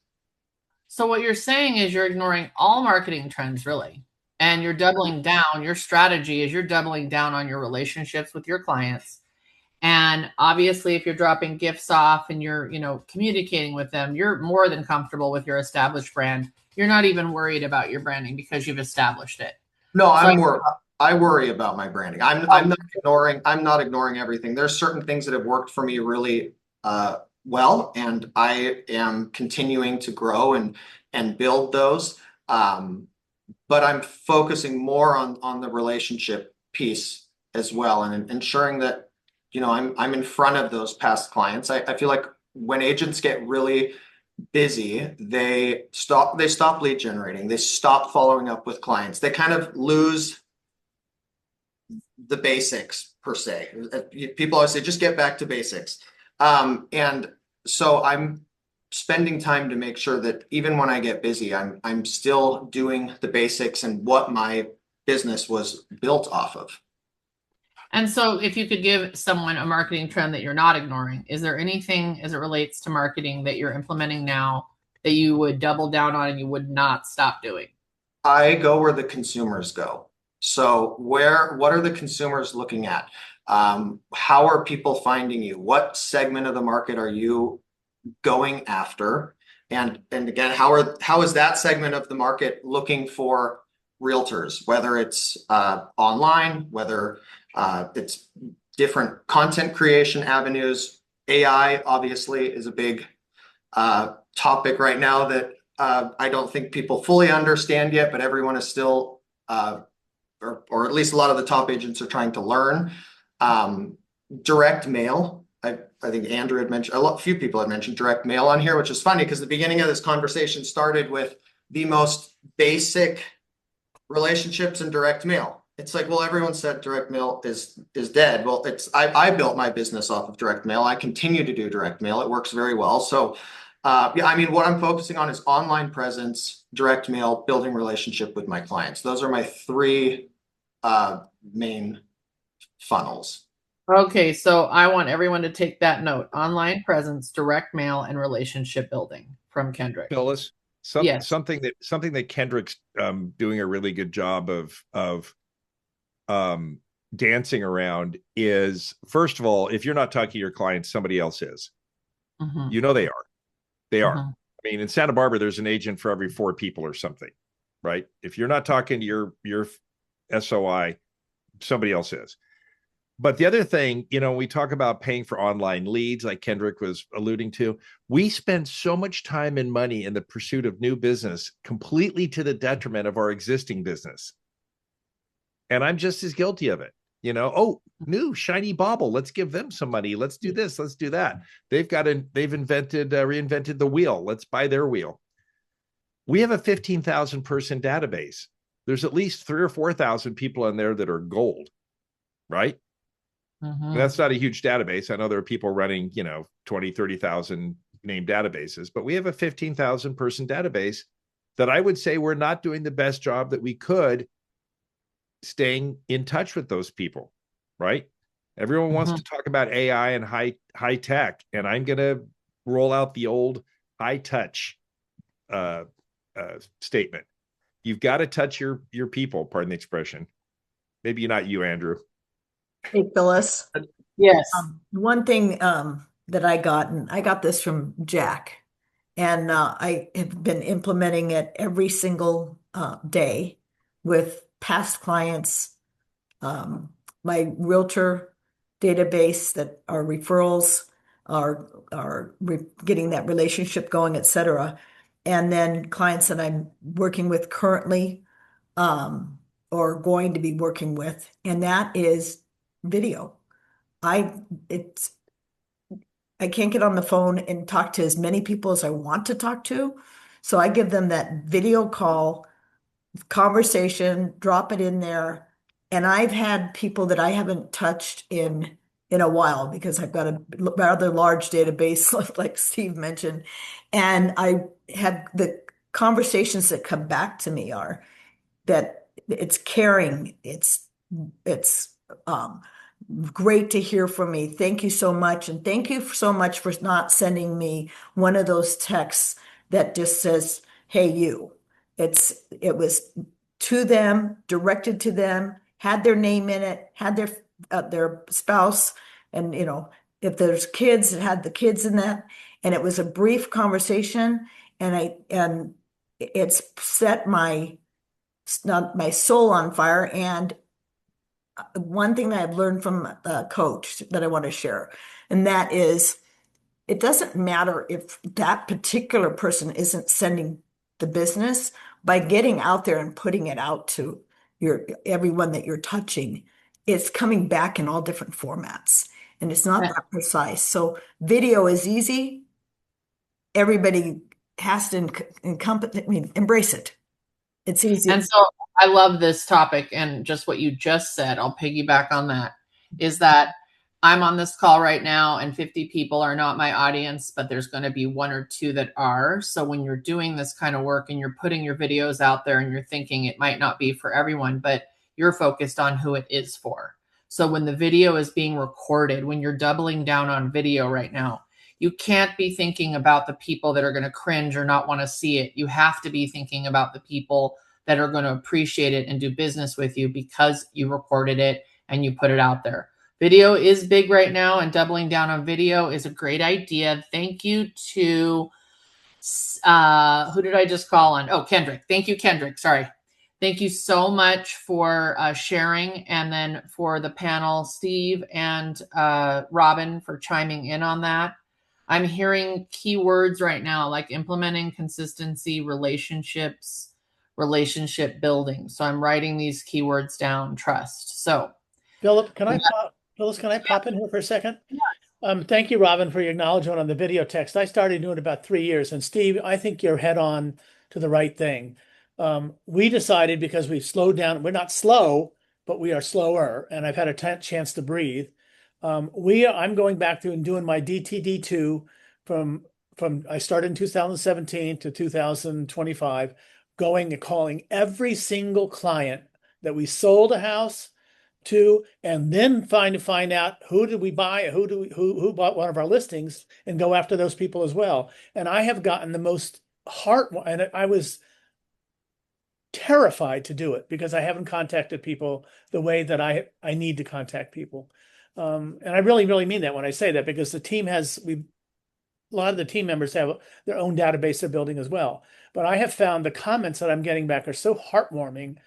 So what you're saying is you're ignoring all marketing trends, really, and you're doubling down. Your strategy is you're doubling down on your relationships with your clients. And obviously, if you're dropping gifts off and you're, communicating with them, you're more than comfortable with your established brand. You're not even worried about your branding because you've established it. No, I worry about my branding. I'm not ignoring everything. There's certain things that have worked for me really well, and I am continuing to grow and build those. But I'm focusing more on the relationship piece as well, and ensuring that I'm in front of those past clients. I feel like when agents get really busy, they stop lead generating. They stop following up with clients. They kind of lose the basics per se. People always say, just get back to basics. And so I'm spending time to make sure that even when I get busy, I'm still doing the basics and what my business was built off of. And so if you could give someone a marketing trend that you're not ignoring, is there anything as it relates to marketing that you're implementing now that you would double down on and you would not stop doing? I go where the consumers go. So what are the consumers looking at? How are people finding you? What segment of the market are you going after? And again, how is that segment of the market looking for realtors, whether it's online, whether it's different content creation avenues. AI obviously is a big topic right now that I don't think people fully understand yet, but everyone is still, or at least a lot of the top agents are trying to learn. Direct mail. I think Andrew had mentioned, a few people had mentioned direct mail on here, which is funny because the beginning of this conversation started with the most basic relationships in direct mail. It's like, well, everyone said direct mail is dead. Well, I built my business off of direct mail. I continue to do direct mail. It works very well. So what I'm focusing on is online presence, direct mail, building relationship with my clients. Those are my three main funnels. Okay, so I want everyone to take that note: online presence, direct mail, and relationship building from Kendrick. Phyllis, Yes. something that Kendrick's doing a really good job of dancing around is, first of all, if you're not talking to your clients, somebody else is. Mm-hmm. They are. They are. Mm-hmm. I mean, in Santa Barbara, there's an agent for every 4 people or something, right? If you're not talking to your SOI, somebody else is. But the other thing, we talk about paying for online leads, like Kendrick was alluding to. We spend so much time and money in the pursuit of new business, completely to the detriment of our existing business. And I'm just as guilty of it. New shiny bauble. Let's give them some money. Let's do this. Let's do that. They've reinvented the wheel. Let's buy their wheel. We have a 15,000 person database. There's at least 3,000 or 4,000 people in there that are gold, right? Mm-hmm. That's not a huge database. I know there are people running, 20, 30,000 name databases, but we have a 15,000 person database that I would say we're not doing the best job that we could staying in touch with those people, right? Everyone wants to talk about AI and high tech, and I'm going to roll out the old high touch statement. You've got to touch your people, pardon the expression. Maybe not you, Andrew. Hey, Phyllis. Yes. One thing that I got this from Jack, and I have been implementing it every single day with past clients my Realtor database that are referrals getting that relationship going, et cetera. And then clients that I'm working with currently, or going to be working with, and that is video. I can't get on the phone and talk to as many people as I want to talk to. So I give them that video call conversation, drop it in there. And I've had people that I haven't touched in a while because I've got a rather large database, like Steve mentioned. And I have the conversations that come back to me are that it's caring, it's um, great to hear from me. Thank you so much. And thank you so much for not sending me one of those texts that just says, hey, you. It was to them, directed to them, had their name in it, had their spouse, and if there's kids, it had the kids in that. And it was a brief conversation, and it's set my soul on fire. And one thing that I've learned from a coach that I want to share, and that is, it doesn't matter if that particular person isn't sending the business. By getting out there and putting it out to everyone that you're touching, it's coming back in all different formats, and it's not that precise. So video is easy. Everybody has to embrace it. It's easy. And so I love this topic, and just what you just said, I'll piggyback on that, is that I'm on this call right now and 50 people are not my audience, but there's going to be 1 or 2 that are. So when you're doing this kind of work and you're putting your videos out there and you're thinking it might not be for everyone, but you're focused on who it is for. So when the video is being recorded, when you're doubling down on video right now, you can't be thinking about the people that are going to cringe or not want to see it. You have to be thinking about the people that are going to appreciate it and do business with you because you recorded it and you put it out there. Video is big right now, and doubling down on video is a great idea. Thank you to, who did I just call on? Oh, Kendrick. Thank you, Kendrick. Sorry. Thank you so much for sharing. And then for the panel, Steve and Robin for chiming in on that. I'm hearing keywords right now, like implementing consistency, relationships, relationship building. So I'm writing these keywords down, trust. So Philip, Phyllis, can I pop in here for a second? Yeah. Thank you, Robin, for your acknowledgement on the video text. I started doing it about 3 years. And Steve, I think you're head on to the right thing. We decided, because we've slowed down, we're not slow, but we are slower. And I've had a chance to breathe. I'm going back through and doing my DTD2 from I started in 2017 to 2025, going and calling every single client that we sold a house to, and then find out who did we buy, who bought one of our listings, and go after those people as well. And I have gotten the most and I was terrified to do it because I haven't contacted people the way that I need to contact people. And I really, really mean that when I say that, because the team a lot of the team members have their own database they're building as well. But I have found the comments that I'm getting back are so heartwarming.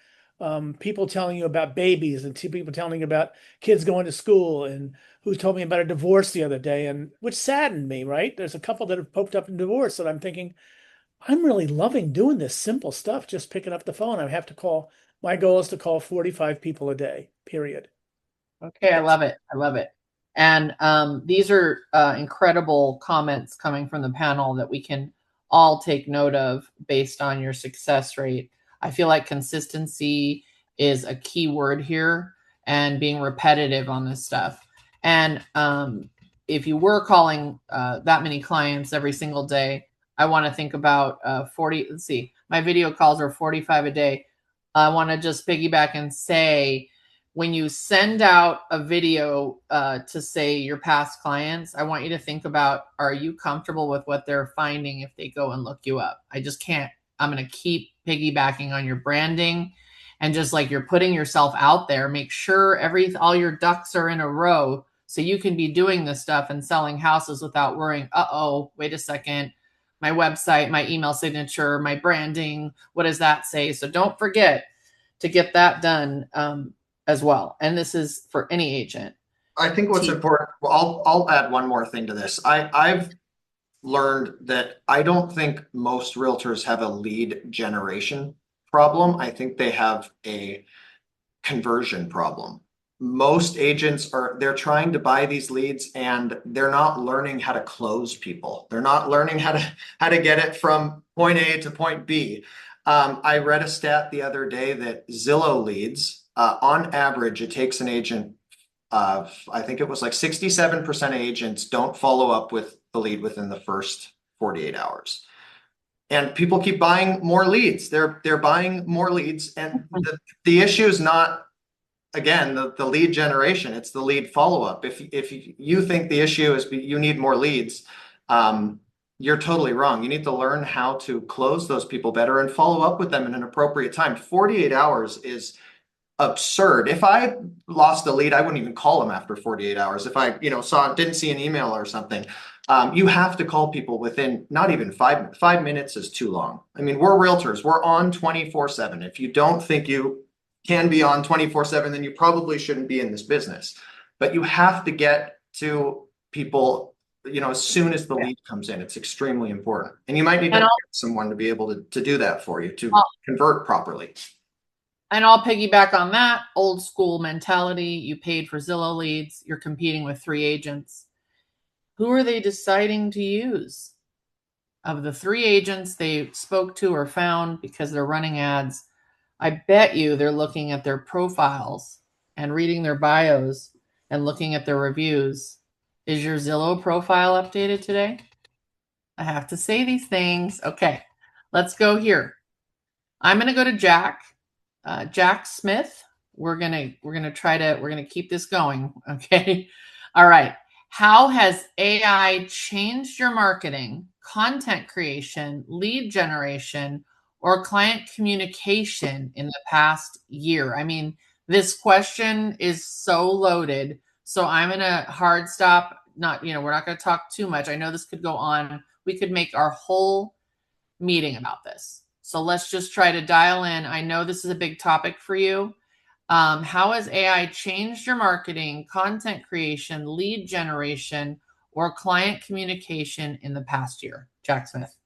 People telling you about babies, and people telling you about kids going to school, and who told me about a divorce the other day, and which saddened me, right? There's a couple that have poked up in divorce, and I'm thinking, I'm really loving doing this simple stuff, just picking up the phone. My goal is to call 45 people a day, period. Okay, I love it. I love it. And these are incredible comments coming from the panel that we can all take note of based on your success rate. I feel like consistency is a key word here, and being repetitive on this stuff. And if you were calling that many clients every single day, I want to think about 40. Let's see, my video calls are 45 a day. I want to just piggyback and say, when you send out a video to say your past clients, I want you to think about, are you comfortable with what they're finding if they go and look you up? I just can't. I'm going to keep piggybacking on your branding, and just like you're putting yourself out there, make sure all your ducks are in a row so you can be doing this stuff and selling houses without worrying, wait a second, my website, my email signature, my branding, what does that say? So don't forget to get that done. as well. And this is for any agent. I think what's important, well, I'll add one more thing to this. I've learned that I don't think most realtors have a lead generation problem. I think they have a conversion problem. Most agents they're trying to buy these leads and they're not learning how to close people. They're not learning how to get it from point A to point B. I read a stat the other day that Zillow leads, on average, it takes an agent, I think it was like 67% of agents don't follow up with the lead within the first 48 hours. And people keep buying more leads. They're buying more leads. And the issue is not, again, the lead generation, it's the lead follow-up. If you think the issue is you need more leads, you're totally wrong. You need to learn how to close those people better and follow up with them in an appropriate time. 48 hours is absurd. If I lost a lead, I wouldn't even call them after 48 hours. If I, didn't see an email or something, you have to call people within not even 5 minutes. 5 minutes is too long. I mean, we're realtors. We're on 24/7. If you don't think you can be on 24/7, then you probably shouldn't be in this business. But you have to get to people, as soon as the lead comes in. It's extremely important. And you might need to get someone to be able to do that for you, to convert properly. And I'll piggyback on that old school mentality. You paid for Zillow leads. You're competing with 3 agents. Who are they deciding to use? Of the 3 agents they spoke to or found because they're running ads, I bet you they're looking at their profiles and reading their bios and looking at their reviews. Is your Zillow profile updated today? I have to say these things. Okay, let's go here. I'm going to go to Jack. Jack Smith. We're gonna keep this going. Okay. All right. How has AI changed your marketing, content creation, lead generation, or client communication in the past year? I mean, this question is so loaded. So I'm gonna hard stop. We're not gonna talk too much. I know this could go on. We could make our whole meeting about this. So let's just try to dial in. I know this is a big topic for you. How has AI changed your marketing, content creation, lead generation, or client communication in the past year? Jack Smith.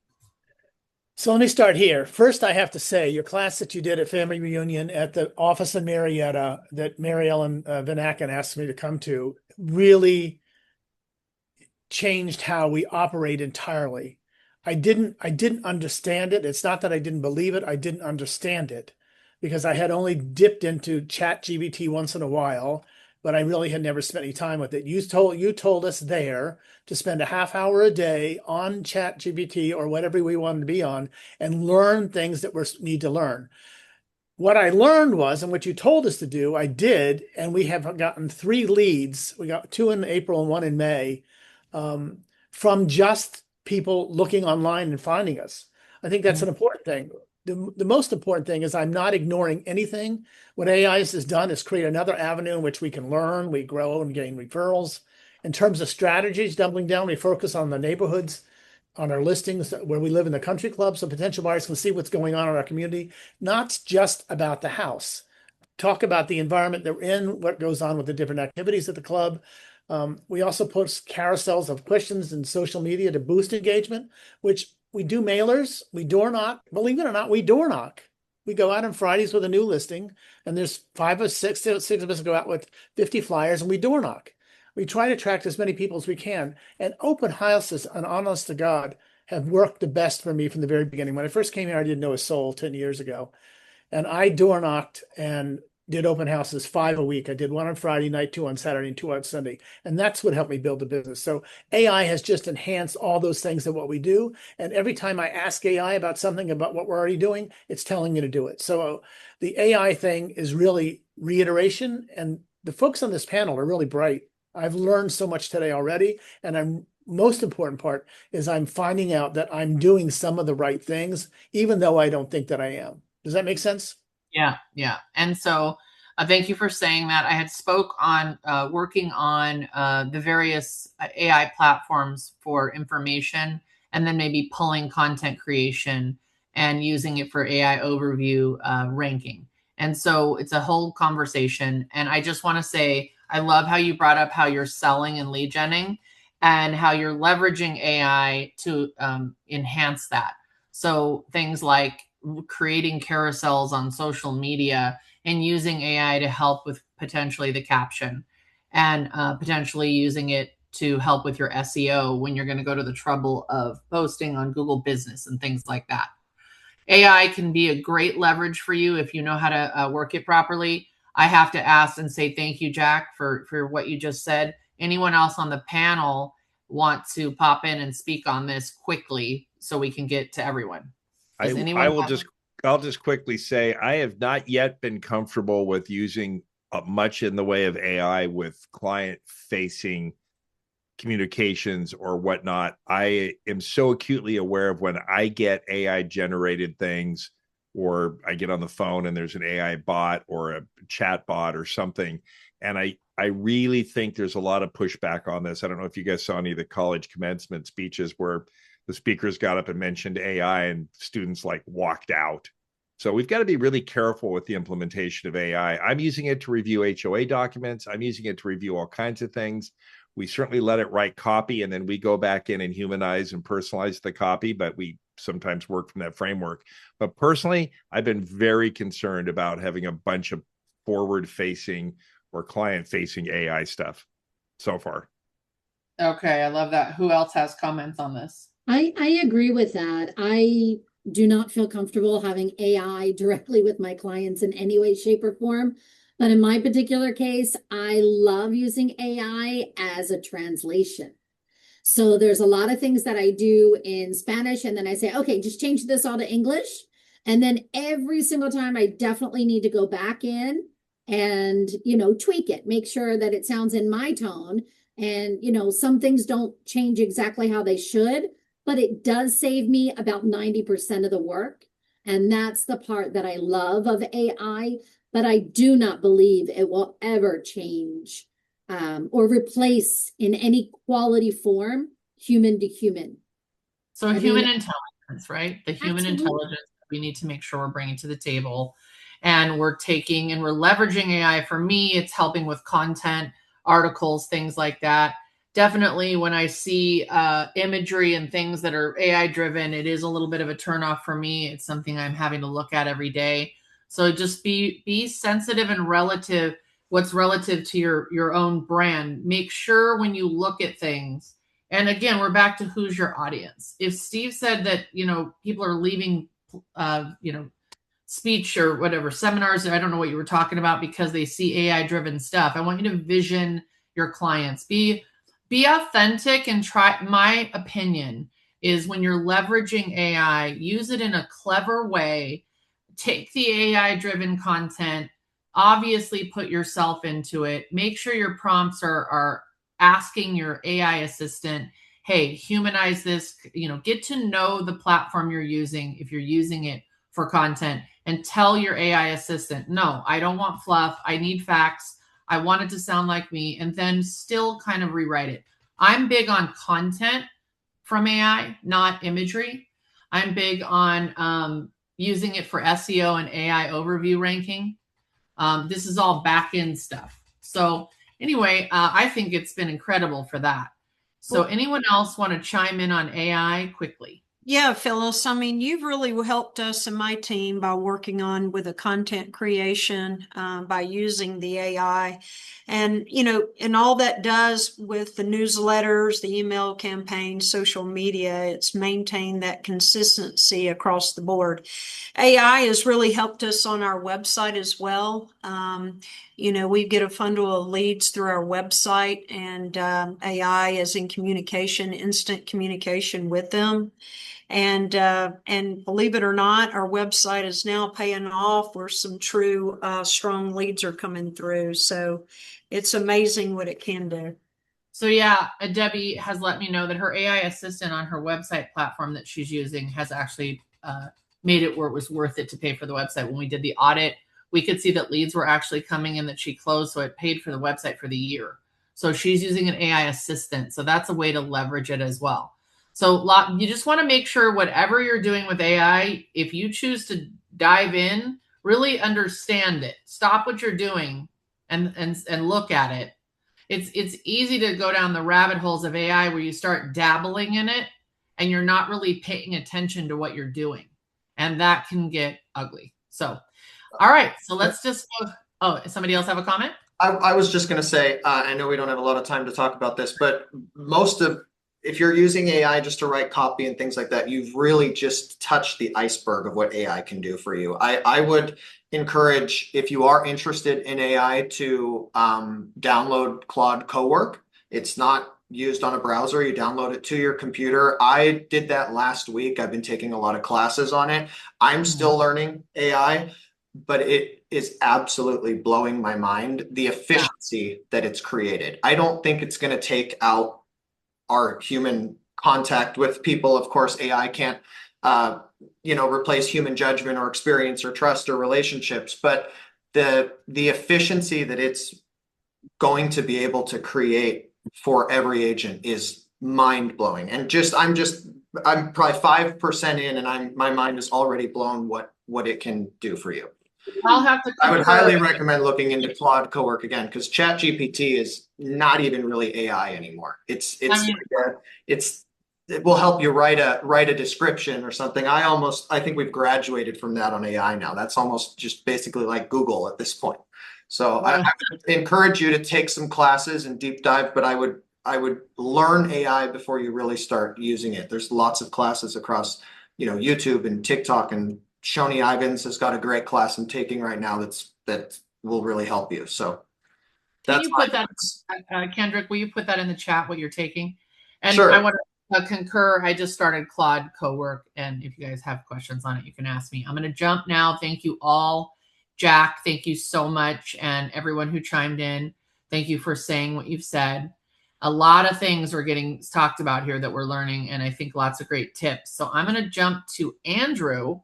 So let me start here. First, I have to say your class that you did at Family Reunion at the office in Marietta that Mary Ellen Van Aken asked me to come to really changed how we operate entirely. I didn't understand it. It's not that I didn't believe it. I didn't understand it because I had only dipped into ChatGPT once in a while, but I really had never spent any time with it. You told us there to spend a half hour a day on ChatGPT or whatever we wanted to be on and learn things that we need to learn. What I learned was, and what you told us to do, I did, and we have gotten 3 leads. We got 2 in April and 1 in May from just people looking online and finding us. I think that's an important thing. The most important thing is I'm not ignoring anything. What AI has done is create another avenue in which we can learn, we grow and gain referrals. In terms of strategies, doubling down, we focus on the neighborhoods, on our listings where we live in the country club, so potential buyers can see what's going on in our community, not just about the house. Talk about the environment they're in, what goes on with the different activities at the club. We also post carousels of questions in social media to boost engagement, which we do mailers, we door knock. Believe it or not, we door knock. We go out on Fridays with a new listing, and there's 5 or 6 of us go out with 50 flyers, and we door knock. We try to attract as many people as we can. And open houses, and honest to God, have worked the best for me from the very beginning. When I first came here, I didn't know a soul 10 years ago. And I door knocked and did open houses 5 a week. I did 1 on Friday night, 2 on Saturday, and 2 on Sunday. And that's what helped me build the business. So AI has just enhanced all those things of what we do. And every time I ask AI about something about what we're already doing, it's telling me to do it. So the AI thing is really reiteration. And the folks on this panel are really bright. I've learned so much today already. And most important part is I'm finding out that I'm doing some of the right things, even though I don't think that I am. Does that make sense? Yeah. And so thank you for saying that. I had spoke on working on the various AI platforms for information, and then maybe pulling content creation and using it for AI overview ranking. And so it's a whole conversation. And I just want to say, I love how you brought up how you're selling and lead genning and how you're leveraging AI to enhance that. So things like creating carousels on social media and using AI to help with potentially the caption and potentially using it to help with your SEO when you're going to go to the trouble of posting on Google Business and things like that. AI can be a great leverage for you if you know how to work it properly. I have to ask and say thank you, Jack, for what you just said. Anyone else on the panel want to pop in and speak on this quickly so we can get to everyone? I'll just quickly say I have not yet been comfortable with using much in the way of AI with client-facing communications or whatnot. I am so acutely aware of when I get AI generated things, or I get on the phone and there's an AI bot or a chat bot or something. And I really think there's a lot of pushback on this. I don't know if you guys saw any of the college commencement speeches where the speakers got up and mentioned AI and students like walked out. So we've got to be really careful with the implementation of AI. I'm using it to review HOA documents. I'm using it to review all kinds of things. We certainly let it write copy, and then we go back in and humanize and personalize the copy, but we sometimes work from that framework. But personally, I've been very concerned about having a bunch of forward-facing or client-facing AI stuff so far. Okay, I love that. Who else has comments on this? I agree with that. I do not feel comfortable having AI directly with my clients in any way, shape, or form. But in my particular case, I love using AI as a translation. So there's a lot of things that I do in Spanish, and then I say, okay, just change this all to English. And then every single time I definitely need to go back in and, tweak it, make sure that it sounds in my tone. And, some things don't change exactly how they should, but it does save me about 90% of the work. And that's the part that I love of AI. But I do not believe it will ever change or replace in any quality form human to human. So human intelligence, right? The human intelligence we need to make sure we're bringing to the table. And we're taking and we're leveraging AI. For me, it's helping with content, articles, things like that. Definitely when I see imagery and things that are AI driven, it is a little bit of a turnoff for me. It's something I'm having to look at every day. So just be sensitive and what's relative to your own brand. Make sure when you look at things, and again, we're back to who's your audience. If Steve said that, people are leaving, speech or whatever, seminars, I don't know what you were talking about because they see AI driven stuff. I want you to vision your clients. Be authentic and try. My opinion is when you're leveraging AI, use it in a clever way. Take the AI driven content, obviously put yourself into it. Make sure your prompts are asking your AI assistant, hey, humanize this, get to know the platform you're using if you're using it for content, and tell your AI assistant, no, I don't want fluff. I need facts. I want it to sound like me, and then still kind of rewrite it. I'm big on content from AI, not imagery. I'm big on using it for SEO and AI overview ranking. This is all back end stuff. So anyway, I think it's been incredible for that. So anyone else want to chime in on AI quickly? Yeah, Phyllis, you've really helped us and my team by working on with the content creation, by using the AI and, and all that does with the newsletters, the email campaign, social media, it's maintained that consistency across the board. AI has really helped us on our website as well. We get a bundle of leads through our website, and AI is in communication, instant communication with them. And believe it or not, our website is now paying off where some true strong leads are coming through. So it's amazing what it can do. So yeah, Debbie has let me know that her AI assistant on her website platform that she's using has actually made it where it was worth it to pay for the website. When we did the audit, we could see that leads were actually coming in that she closed, so it paid for the website for the year. So she's using an AI assistant. So that's a way to leverage it as well. So you just want to make sure whatever you're doing with AI, if you choose to dive in, really understand it. Stop what you're doing and look at it. It's easy to go down the rabbit holes of AI where you start dabbling in it and you're not really paying attention to what you're doing. And that can get ugly. So, all right. So let's just go. Oh, somebody else have a comment? I was just going to say, I know we don't have a lot of time to talk about this, but if you're using AI just to write copy and things like that, you've really just touched the iceberg of what AI can do for you. I would encourage, if you are interested in AI, to download Claude Cowork. It's not used on a browser. You download it to your computer. I did that last week. I've been taking a lot of classes on it. I'm still learning AI, but it is absolutely blowing my mind, the efficiency that it's created. I don't think it's going to take out our human contact with people. Of course, AI can't, replace human judgment or experience or trust or relationships, but the efficiency that it's going to be able to create for every agent is mind blowing. And I'm probably 5% in, and my mind is already blown what it can do for you. I'll have to. I would highly recommend looking into Claude Cowork again, because ChatGPT is not even really AI anymore. It will help you write a description or something. I think we've graduated from that on AI now. That's almost just basically like Google at this point. So I would encourage you to take some classes and deep dive, but I would learn AI before you really start using it. There's lots of classes across, YouTube and TikTok, and Shoni Ivins has got a great class I'm taking right now that will really help you. So can you put that, Kendrick, will you put that in the chat, what you're taking? And sure. I want to concur. I just started Claude Cowork, and if you guys have questions on it, you can ask me. I'm going to jump now. Thank you all. Jack, thank you so much. And everyone who chimed in, thank you for saying what you've said. A lot of things are getting talked about here that we're learning, and I think lots of great tips. So I'm going to jump to Andrew.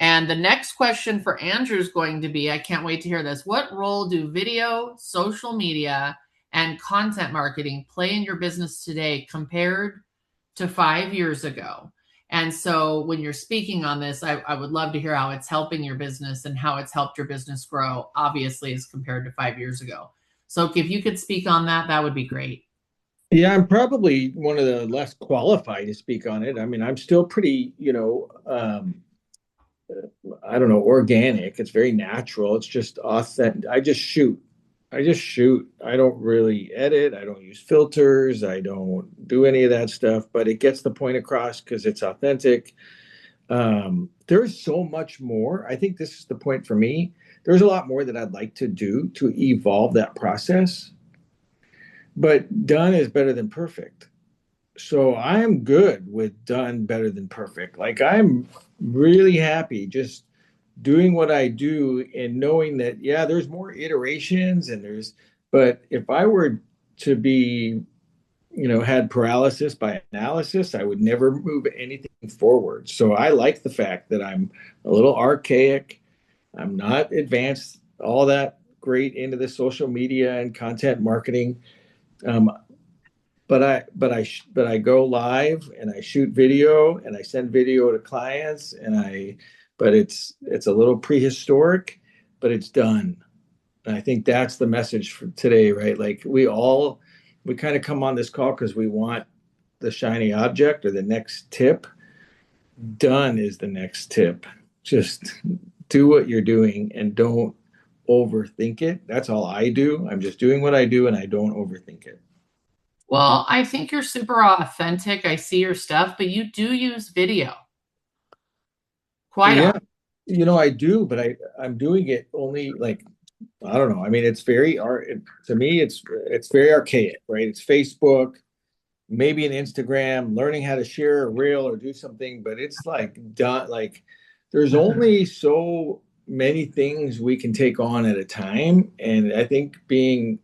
And the next question for Andrew is going to be, I can't wait to hear this. What role do video, social media, and content marketing play in your business today compared to 5 years ago? And so when you're speaking on this, I would love to hear how it's helping your business and how it's helped your business grow, obviously, as compared to 5 years ago. So if you could speak on that, that would be great. Yeah, I'm probably one of the less qualified to speak on it. I mean, I'm still pretty, I don't know, organic. It's very natural. It's just authentic. I just shoot. I don't really edit. I don't use filters. I don't do any of that stuff, but it gets the point across because it's authentic. There's so much more. I think this is the point for me. There's a lot more that I'd like to do to evolve that process, but done is better than perfect. So I'm good with done better than perfect. Like, I'm really happy just doing what I do and knowing that, yeah, there's more iterations but if I were to be, had paralysis by analysis, I would never move anything forward. So I like the fact that I'm a little archaic. I'm not advanced all that great into the social media and content marketing. But I go live and I shoot video and I send video to clients but it's a little prehistoric, but it's done. And I think that's the message for today, right? Like, we kind of come on this call because we want the shiny object or the next tip. Done is the next tip. Just do what you're doing and don't overthink it. That's all I do. I'm just doing what I do and I don't overthink it. Well, I think you're super authentic. I see your stuff, but you do use video. Quite often. I do, but I'm doing it only, like, I don't know. I mean, it's very to me, it's very archaic, right? It's Facebook, maybe an Instagram, learning how to share a reel or do something, but it's like done. Like, there's only so many things we can take on at a time, and I think being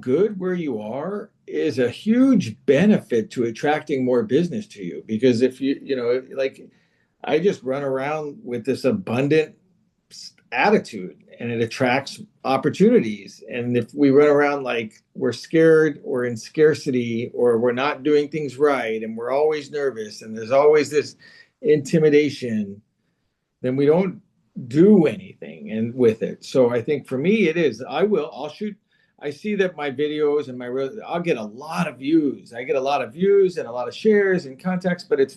good where you are is a huge benefit to attracting more business to you. Because if like, I just run around with this abundant attitude and it attracts opportunities. And if we run around like we're scared or in scarcity or we're not doing things right and we're always nervous and there's always this intimidation, then we don't do anything and with it. So I think for me, it is, I'll shoot. I see that my videos and I'll get a lot of views. I get a lot of views and a lot of shares and contacts, but it's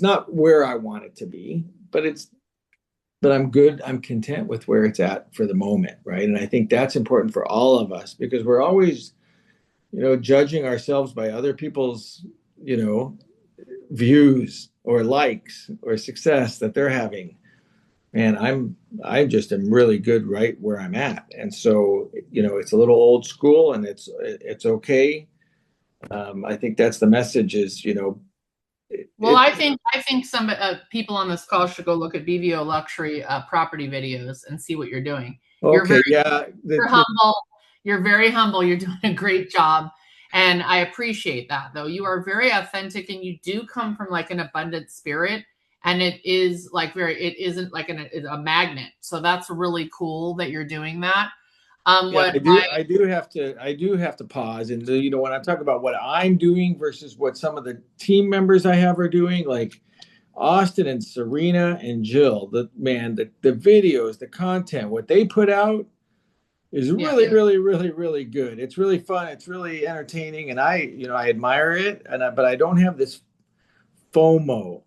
not where I want it to be, but I'm good. I'm content with where it's at for the moment. Right. And I think that's important for all of us because we're always, judging ourselves by other people's, views or likes or success that they're having. And I just am really good right where I'm at. And so, it's a little old school and it's okay. I think that's the message is, Well, I think some people on this call should go look at BVO luxury property videos and see what you're doing. You're okay. you're humble. You're very humble. You're doing a great job. And I appreciate that though. You are very authentic and you do come from like an abundant spirit. And it is like it isn't like a magnet. So that's really cool that you're doing that. I do have to pause. And when I talk about what I'm doing versus what some of the team members I have are doing, like Austin and Serena and Jill, the videos, the content, what they put out is really, really, really, really good. It's really fun. It's really entertaining. And I admire it. But I don't have this FOMO.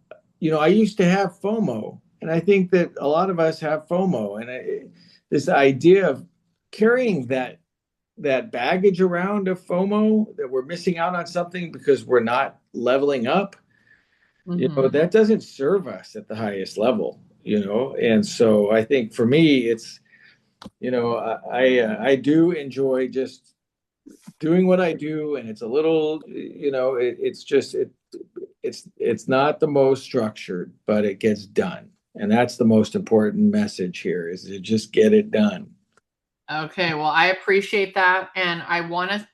I used to have FOMO, and I think that a lot of us have FOMO, and this idea of carrying that baggage around of FOMO, that we're missing out on something because we're not leveling up, that doesn't serve us at the highest level, and so I think for me, it's, I do enjoy just doing what I do, and it's a little, it's not the most structured, but it gets done. And that's the most important message here is to just get it done. Okay, well, I appreciate that. And I want to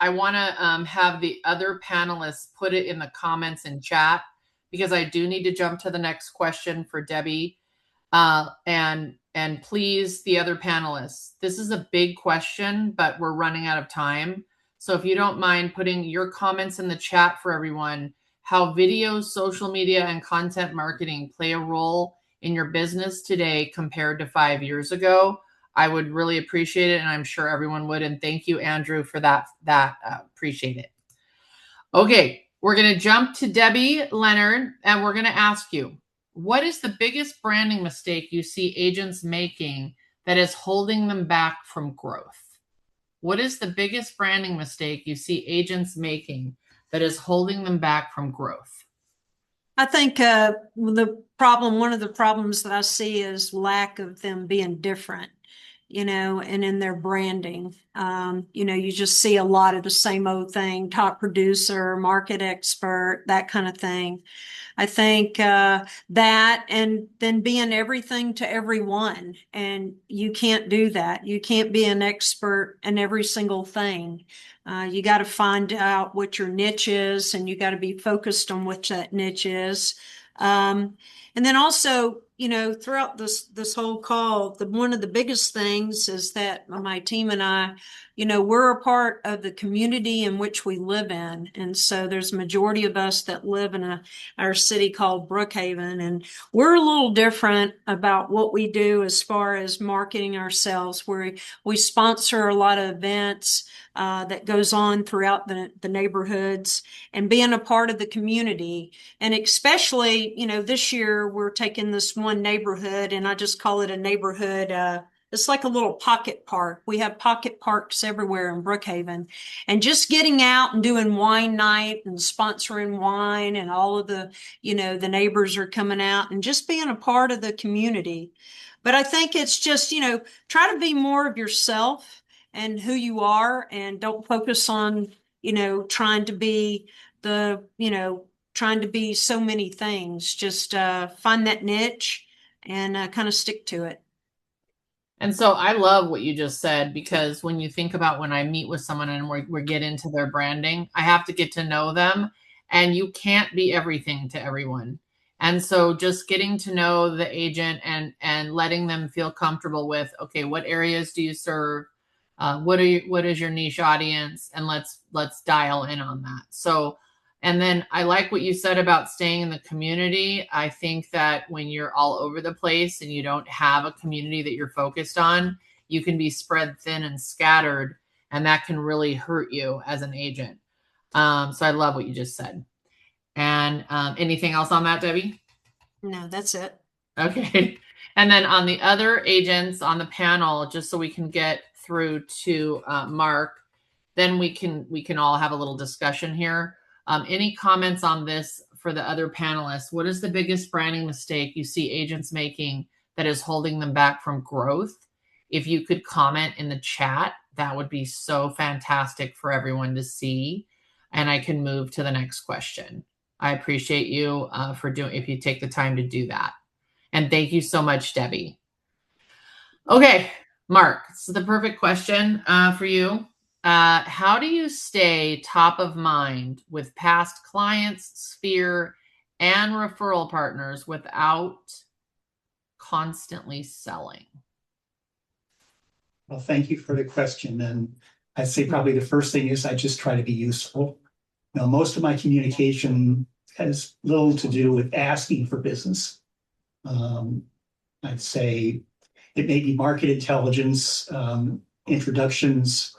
have the other panelists put it in the comments and chat because I do need to jump to the next question for Debbie. And please, the other panelists, this is a big question, but we're running out of time. So if you don't mind putting your comments in the chat for everyone, how video, social media, and content marketing play a role in your business today compared to 5 years ago, I would really appreciate it. And I'm sure everyone would. And thank you, Andrew, for that. Appreciate it. Okay, we're going to jump to Debbie Leonard, and we're going to ask you, what is the biggest branding mistake you see agents making that is holding them back from growth? What is the biggest branding mistake you see agents making that is holding them back from growth? I think one of the problems that I see is lack of them being different, and in their branding. You just see a lot of the same old thing, top producer, market expert, that kind of thing. I think that, and then being everything to everyone. And you can't do that. You can't be an expert in every single thing. You got to find out what your niche is, and you got to be focused on what that niche is. And then also, throughout this whole call, one of the biggest things is that my team and I, we're a part of the community in which we live in. And so there's a majority of us that live in our city called Brookhaven. And we're a little different about what we do as far as marketing ourselves. We sponsor a lot of events that goes on throughout the neighborhoods and being a part of the community. And especially, this year we're taking this one neighborhood, and I just call it a neighborhood. It's like a little pocket park. We have pocket parks everywhere in Brookhaven, and just getting out and doing wine night and sponsoring wine, and all of the neighbors are coming out and just being a part of the community. But I think it's just, try to be more of yourself and who you are, and don't focus on, trying to be so many things. Just find that niche and kind of stick to it. And so I love what you just said, because when you think about when I meet with someone and we get into their branding, I have to get to know them, and you can't be everything to everyone. And so just getting to know the agent and letting them feel comfortable with, okay, what areas do you serve? What is your niche audience? And let's dial in on that. So And then I like what you said about staying in the community. I think that when you're all over the place and you don't have a community that you're focused on, you can be spread thin and scattered, and that can really hurt you as an agent. So I love what you just said. And anything else on that, Debbie? No, that's it. Okay. And then on the other agents on the panel, just so we can get through to Mark, then we can all have a little discussion here. Any comments on this for the other panelists? What is the biggest branding mistake you see agents making that is holding them back from growth? If you could comment in the chat, that would be so fantastic for everyone to see. And I can move to the next question. I appreciate you for doing, if you take the time to do that. And thank you so much, Debbie. Okay, Mark, this is the perfect question for you. How do you stay top of mind with past clients, sphere, and referral partners without constantly selling? Well, thank you for the question. And I'd say probably the first thing is I just try to be useful. You know, most of my communication has little to do with asking for business. I'd say it may be market intelligence, introductions,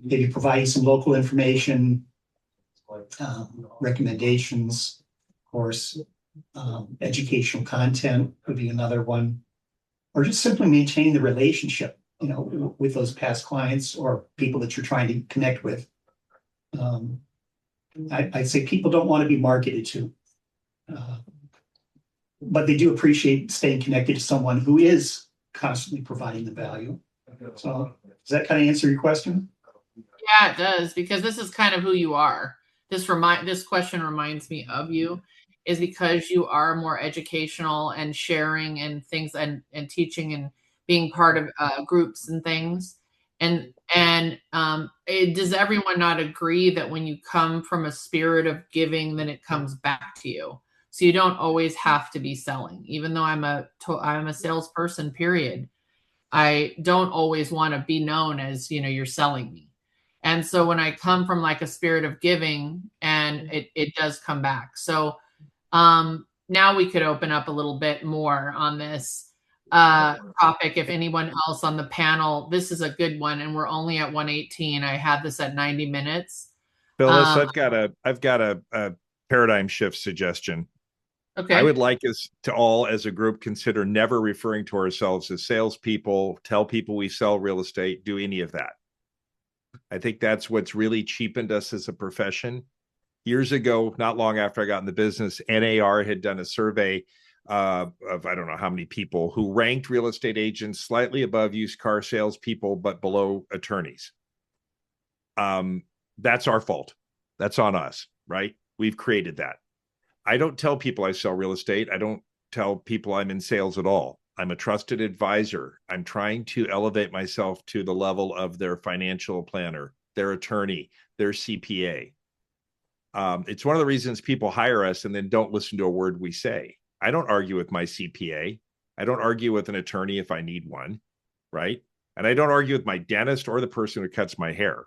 maybe providing some local information, recommendations, of course, educational content would be another one, or just simply maintaining the relationship, you know, with those past clients or people that you're trying to connect with. I'd say people don't want to be marketed to, but they do appreciate staying connected to someone who is constantly providing the value. So does that kind of answer your question? Yeah, it does, because this is kind of who you are. This question reminds me of you, is because you are more educational and sharing and things and teaching and being part of groups and things. And does everyone not agree that when you come from a spirit of giving, then it comes back to you? So you don't always have to be selling, even though I'm a salesperson, period. I don't always want to be known as, you know, you're selling me. And so when I come from like a spirit of giving, and it does come back. So now we could open up a little bit more on this topic. If anyone else on the panel, this is a good one, and we're only at 118. I had this at 90 minutes. Phyllis, I've got a paradigm shift suggestion. Okay. I would like us to all, as a group, consider never referring to ourselves as salespeople, tell people we sell real estate, do any of that. I think that's what's really cheapened us as a profession. Years ago, not long after I got in the business, NAR had done a survey of I don't know how many people who ranked real estate agents slightly above used car salespeople, but below attorneys. That's our fault. That's on us, right? We've created that. I don't tell people I sell real estate. I don't tell people I'm in sales at all. I'm a trusted advisor. I'm trying to elevate myself to the level of their financial planner, their attorney, their CPA. It's one of the reasons people hire us and then don't listen to a word we say. I don't argue with my CPA. I don't argue with an attorney if I need one, right? And I don't argue with my dentist or the person who cuts my hair.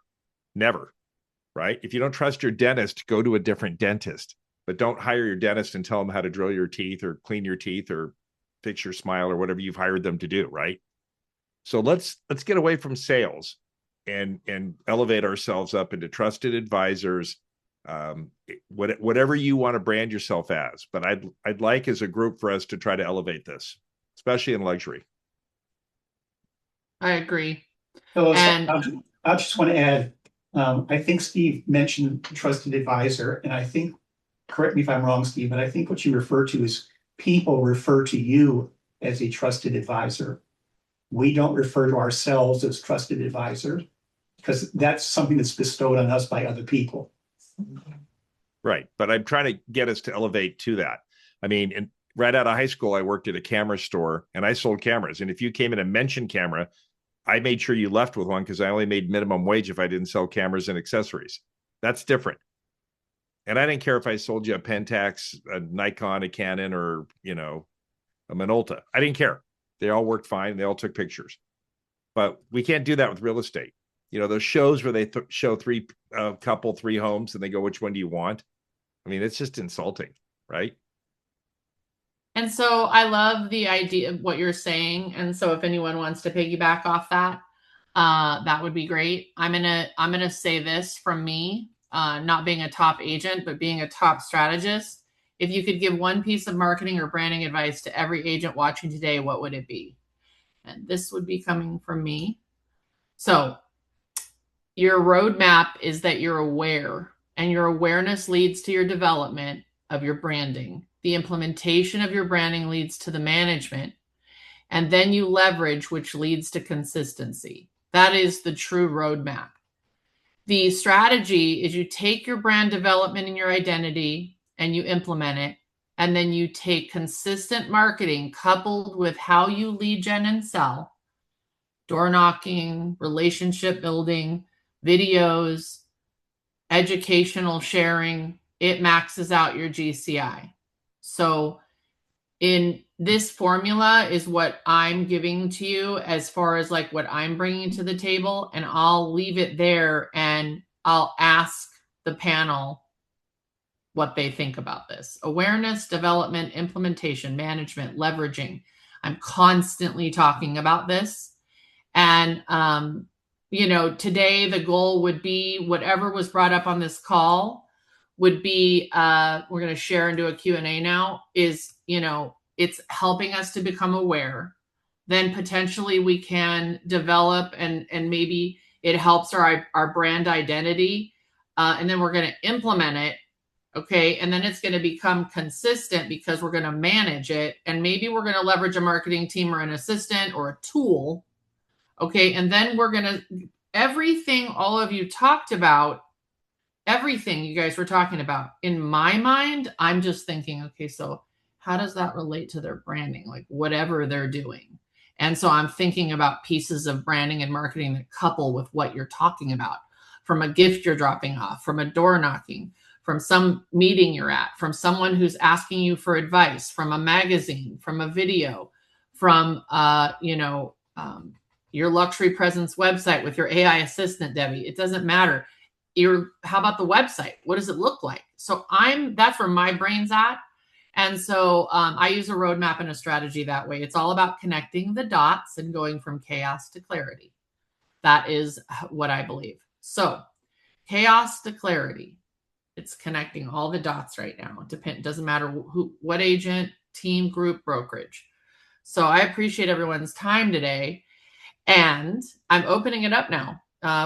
Never, right? If you don't trust your dentist, go to a different dentist. But don't hire your dentist and tell them how to drill your teeth or clean your teeth or fix your smile or whatever you've hired them to do, right? So let's get away from sales and elevate ourselves up into trusted advisors, whatever you want to brand yourself as. But I'd like as a group for us to try to elevate this, especially in luxury. I agree. So I just want to add, I think Steve mentioned trusted advisor, and I think, correct me if I'm wrong, Steve, but I think what you refer to is people refer to you as a trusted advisor. We don't refer to ourselves as trusted advisors because that's something that's bestowed on us by other people. Right. But I'm trying to get us to elevate to that. I mean, right out of high school, I worked at a camera store and I sold cameras. And if you came in and mentioned camera, I made sure you left with one because I only made minimum wage if I didn't sell cameras and accessories. That's different. And I didn't care if I sold you a Pentax, a Nikon, a Canon, or, you know, a Minolta. I didn't care. They all worked fine. They all took pictures. But we can't do that with real estate. You know, those shows where they show three homes and they go, which one do you want? I mean, it's just insulting, right? And so I love the idea of what you're saying. And so if anyone wants to piggyback off that, that would be great. I'm gonna say this from me, not being a top agent, but being a top strategist. If you could give one piece of marketing or branding advice to every agent watching today, what would it be? And this would be coming from me. So your roadmap is that you're aware, and your awareness leads to your development of your branding. The implementation of your branding leads to the management, and then you leverage, which leads to consistency. That is the true roadmap. The strategy is you take your brand development and your identity and you implement it, and then you take consistent marketing coupled with how you lead gen and sell, door knocking, relationship building, videos, educational sharing. It maxes out your GCI. So in this formula is what I'm giving to you as far as like what I'm bringing to the table, and I'll leave it there and I'll ask the panel what they think about this. Awareness, development, implementation, management, leveraging. I'm constantly talking about this. And, today the goal would be whatever was brought up on this call would be, we're going to share and do a Q&A now, is, it's helping us to become aware. Then potentially we can develop and maybe it helps our brand identity. And then we're going to implement it. Okay. And then it's going to become consistent because we're going to manage it. And maybe we're going to leverage a marketing team or an assistant or a tool. Okay. And then we're going to, everything all of you talked about, everything you guys were talking about, in my mind, I'm just thinking, okay, so how does that relate to their branding? Like whatever they're doing. And so I'm thinking about pieces of branding and marketing that couple with what you're talking about, from a gift you're dropping off, from a door knocking, from some meeting you're at, from someone who's asking you for advice, from a magazine, from a video, from, your luxury presence website with your AI assistant, Debbie. It doesn't matter. How about the website? What does it look like? So that's where my brain's at. And so I use a roadmap and a strategy that way. It's all about connecting the dots and going from chaos to clarity. That is what I believe. So chaos to clarity. It's connecting all the dots right now. Doesn't matter what agent, team, group, brokerage. So I appreciate everyone's time today. And I'm opening it up now.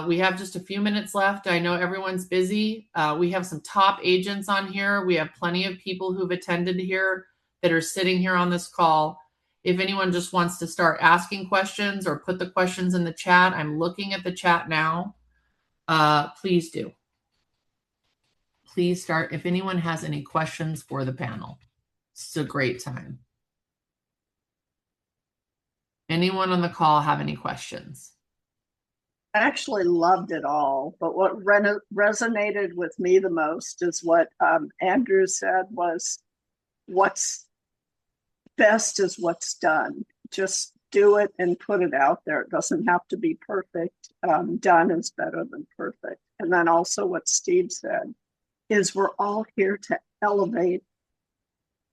We have just a few minutes left. I know everyone's busy. We have some top agents on here. We have plenty of people who've attended here that are sitting here on this call. If anyone just wants to start asking questions or put the questions in the chat, I'm looking at the chat now. Please do. Please start. If anyone has any questions for the panel, it's a great time. Anyone on the call have any questions? I actually loved it all, but what resonated with me the most is what Andrew said was, what's best is what's done. Just do it and put it out there. It doesn't have to be perfect. Done is better than perfect. And then also what Steve said is we're all here to elevate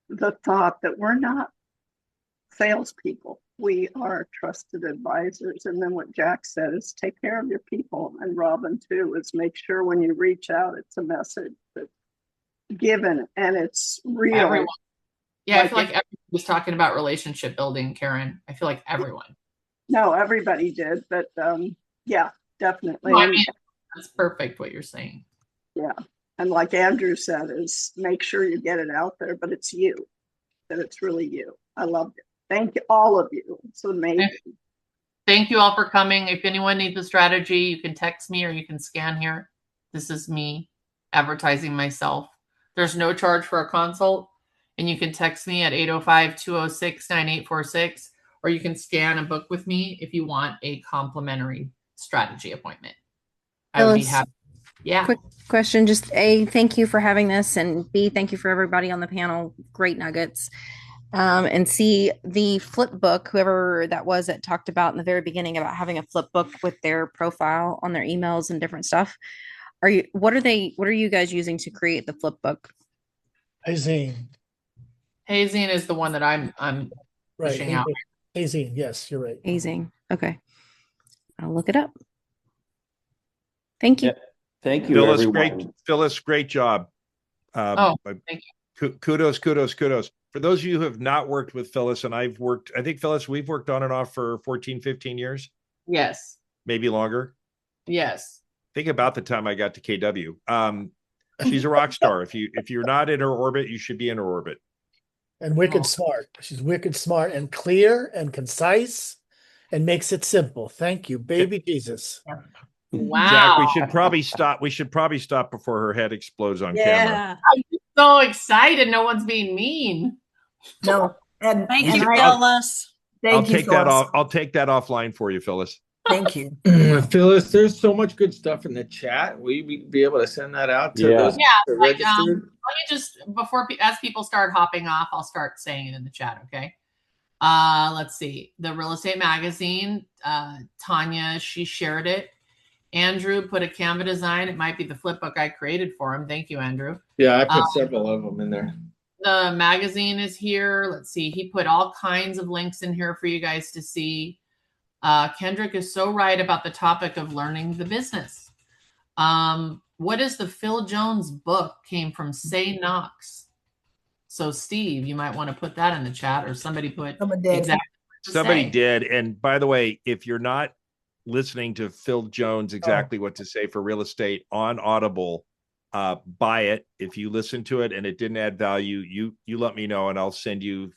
the thought that we're not salespeople. We are trusted advisors. And then what Jack said is take care of your people. And Robin too, is make sure when you reach out, it's a message that's given and it's real. Everyone. Yeah, I feel like everyone was talking about relationship building, Karen. I feel like everyone. No, everybody did, but yeah, definitely. No, I mean, that's perfect what you're saying. Yeah. And like Andrew said, is make sure you get it out there, but it's you, that it's really you. I loved it. Thank you, all of you. It's amazing. Thank you all for coming. If anyone needs a strategy, you can text me or you can scan here. This is me advertising myself. There's no charge for a consult, and you can text me at 805-206-9846, or you can scan and book with me if you want a complimentary strategy appointment. I would be happy. Yeah. Quick question. Just A, thank you for having this, and B, thank you for everybody on the panel. Great nuggets. And C, the flip book, whoever that was that talked about in the very beginning about having a flip book with their profile on their emails and different stuff. What are you guys using to create the flip book? Hazine. Hazing is the one that I'm Right. pushing out. Hazine. Yes, you're right. Hazing. Okay. I'll look it up. Thank you. Yeah. Thank you, Phyllis, everyone. Phyllis, great job. Oh, thank you. Kudos. For those of you who have not worked with Phyllis, and I think, Phyllis, we've worked on and off for 14, 15 years, Yes. maybe longer. Yes. Think about the time I got to KW. She's a rock star. If you're not in her orbit, you should be in her orbit. And wicked smart. She's wicked smart and clear and concise and makes it simple. Thank you, baby Jesus. Wow. Jack, we should probably stop before her head explodes on camera. I'm so excited. No one's being mean. No. And Thank and you, I- Phyllis. Thank you, Phyllis. I'll take that offline for you, Phyllis. Thank you. Phyllis, there's so much good stuff in the chat. Will you be able to send that out to those Yeah, that are like, registered? let me just as people start hopping off, I'll start saying it in the chat. Okay. Let's see. The Real Estate Magazine. Tonya, she shared it. Andrew put a Canva design. It might be the flip book I created for him. Thank you, Andrew. Yeah, I put several of them in there. The magazine is here. Let's see. He put all kinds of links in here for you guys to see. Kendrick is so right about the topic of learning the business. What is the Phil Jones book came from Say Knox? So Steve, you might want to put that in the chat, or somebody put exactly. Somebody did. And by the way, if you're not listening to Phil Jones exactly what to say for real estate on Audible, buy it. If you listen to it and it didn't add value, you let me know and I'll send you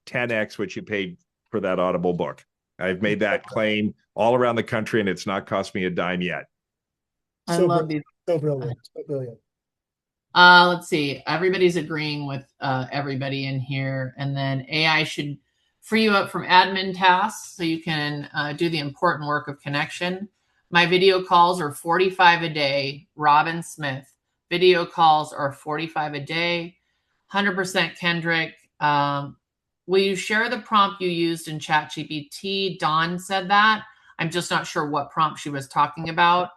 10x what you paid for that Audible book. I've made that claim all around the country and it's not cost me a dime yet. I love these. So brilliant. So brilliant. Let's see. Everybody's agreeing with everybody in here. And then AI should free you up from admin tasks so you can do the important work of connection. My video calls are 45 a day. Robin Smith. Video calls are 45 a day. 100% Kendrick. Will you share the prompt you used in ChatGPT? Dawn said that. I'm just not sure what prompt she was talking about.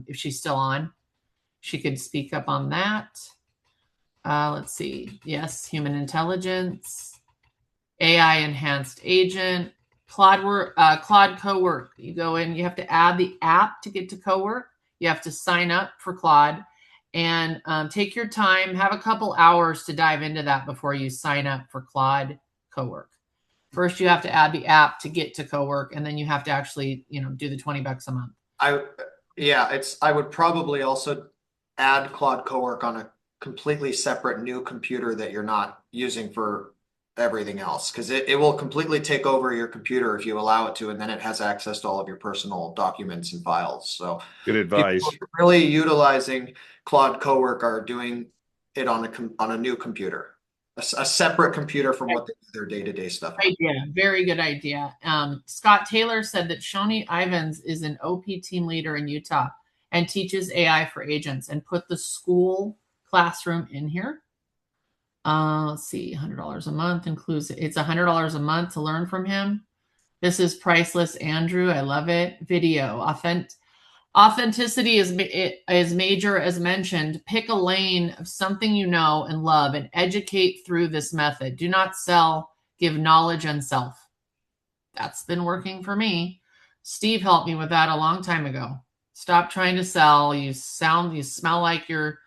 If she's still on, she could speak up on that. Let's see. Yes, human intelligence, AI enhanced agent, Claude Cowork. You go in, you have to add the app to get to Cowork. You have to sign up for Claude and take your time. Have a couple hours to dive into that before you sign up for Claude Cowork. First, you have to add the app to get to Cowork, and then you have to actually, do the $20 a month. I would probably also add Claude Cowork on a completely separate new computer that you're not using for everything else, because it will completely take over your computer if you allow it to, and then it has access to all of your personal documents and files. So good advice. Really utilizing Claude Cowork are doing it on a new computer, a separate computer from what they do their day-to-day stuff. Idea. Very good idea. Scott Taylor said that Shoni Ivins is an OP team leader in Utah and teaches AI for agents, and put the school classroom in here. Let's see, $100 a month includes, it's $100 a month to learn from him. This is priceless, Andrew. I love it. Video. Authenticity is major, as mentioned. Pick a lane of something you know and love and educate through this method. Do not sell, give knowledge and self. That's been working for me. Steve helped me with that a long time ago. Stop trying to sell. You smell like you're,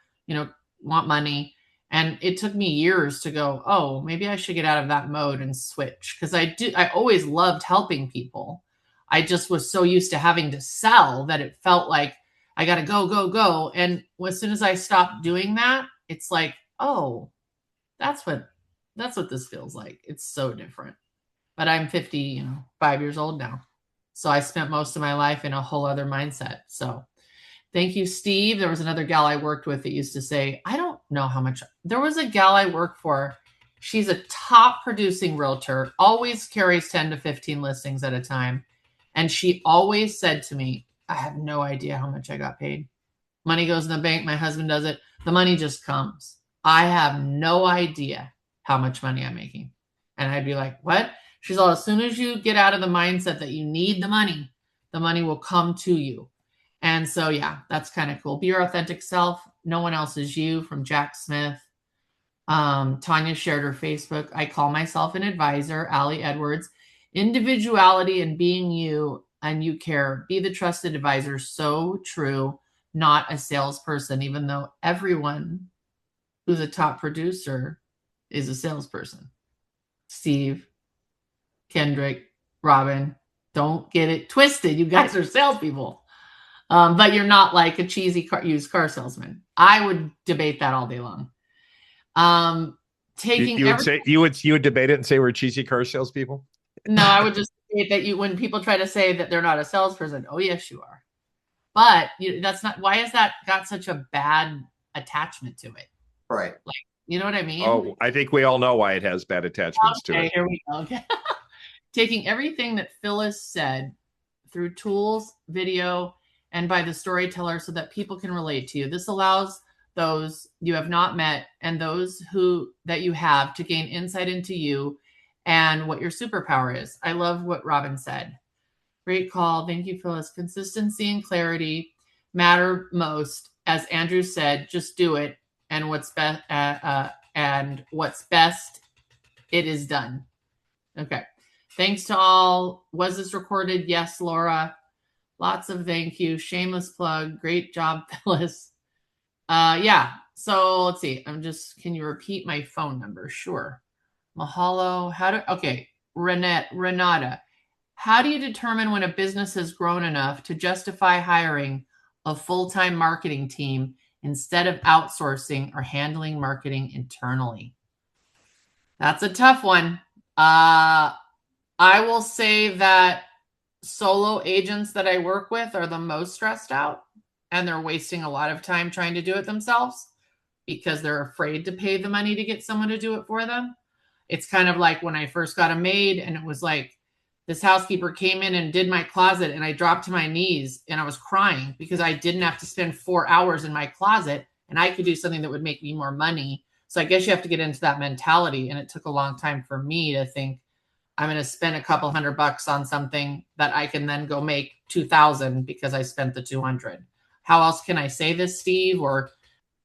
want money. And it took me years to go, oh, maybe I should get out of that mode and switch. Because I always loved helping people. I just was so used to having to sell that it felt like I got to go, go, go. And as soon as I stopped doing that, it's like, oh, that's what this feels like. It's so different. But I'm 5 years old now. So I spent most of my life in a whole other mindset. So thank you, Steve. There was another gal I worked with that used to say, I don't know how much. There was a gal I worked for. She's a top producing realtor, always carries 10 to 15 listings at a time. And she always said to me, I have no idea how much I got paid. Money goes in the bank. My husband does it. The money just comes. I have no idea how much money I'm making. And I'd be like, what? She's all, as soon as you get out of the mindset that you need the money will come to you. And so, yeah, that's kind of cool. Be your authentic self. No one else is you, from Jack Smith. Tonya shared her Facebook. I call myself an advisor. Allie Edwards. Individuality and being you and you care. Be the trusted advisor. So true. Not a salesperson, even though everyone who's a top producer is a salesperson. Steve, Kendrick, Robin, don't get it twisted. You guys are salespeople. But you're not like a cheesy used car salesman. I would debate that all day long. You would debate it and say we're cheesy car salespeople? No, I would just say that when people try to say that they're not a salesperson, oh yes, you are. But that's not. Why has that got such a bad attachment to it? Right. Like, you know what I mean? Oh, I think we all know why it has bad attachments to it. Here we go. Okay. Taking everything that Phyllis said through tools, video, and by the storyteller so that people can relate to you. This allows those you have not met and those that you have to gain insight into you and what your superpower is. I love what Robin said. Great call. Thank you, Phyllis. Consistency and clarity matter most. As Andrew said, just do it. And what's best, it is done. Okay. Thanks to all. Was this recorded? Yes, Laura. Lots of thank you. Shameless plug. Great job, Phyllis. Yeah. So let's see. Can you repeat my phone number? Sure. Mahalo. Renata. How do you determine when a business has grown enough to justify hiring a full-time marketing team instead of outsourcing or handling marketing internally? That's a tough one. I will say that solo agents that I work with are the most stressed out, and they're wasting a lot of time trying to do it themselves because they're afraid to pay the money to get someone to do it for them. It's kind of like when I first got a maid, and it was like this housekeeper came in and did my closet, and I dropped to my knees and I was crying because I didn't have to spend 4 hours in my closet and I could do something that would make me more money. So I guess you have to get into that mentality. And it took a long time for me to think I'm going to spend a couple $100 on something that I can then go make 2,000 because I spent the 200. How else can I say this, Steve or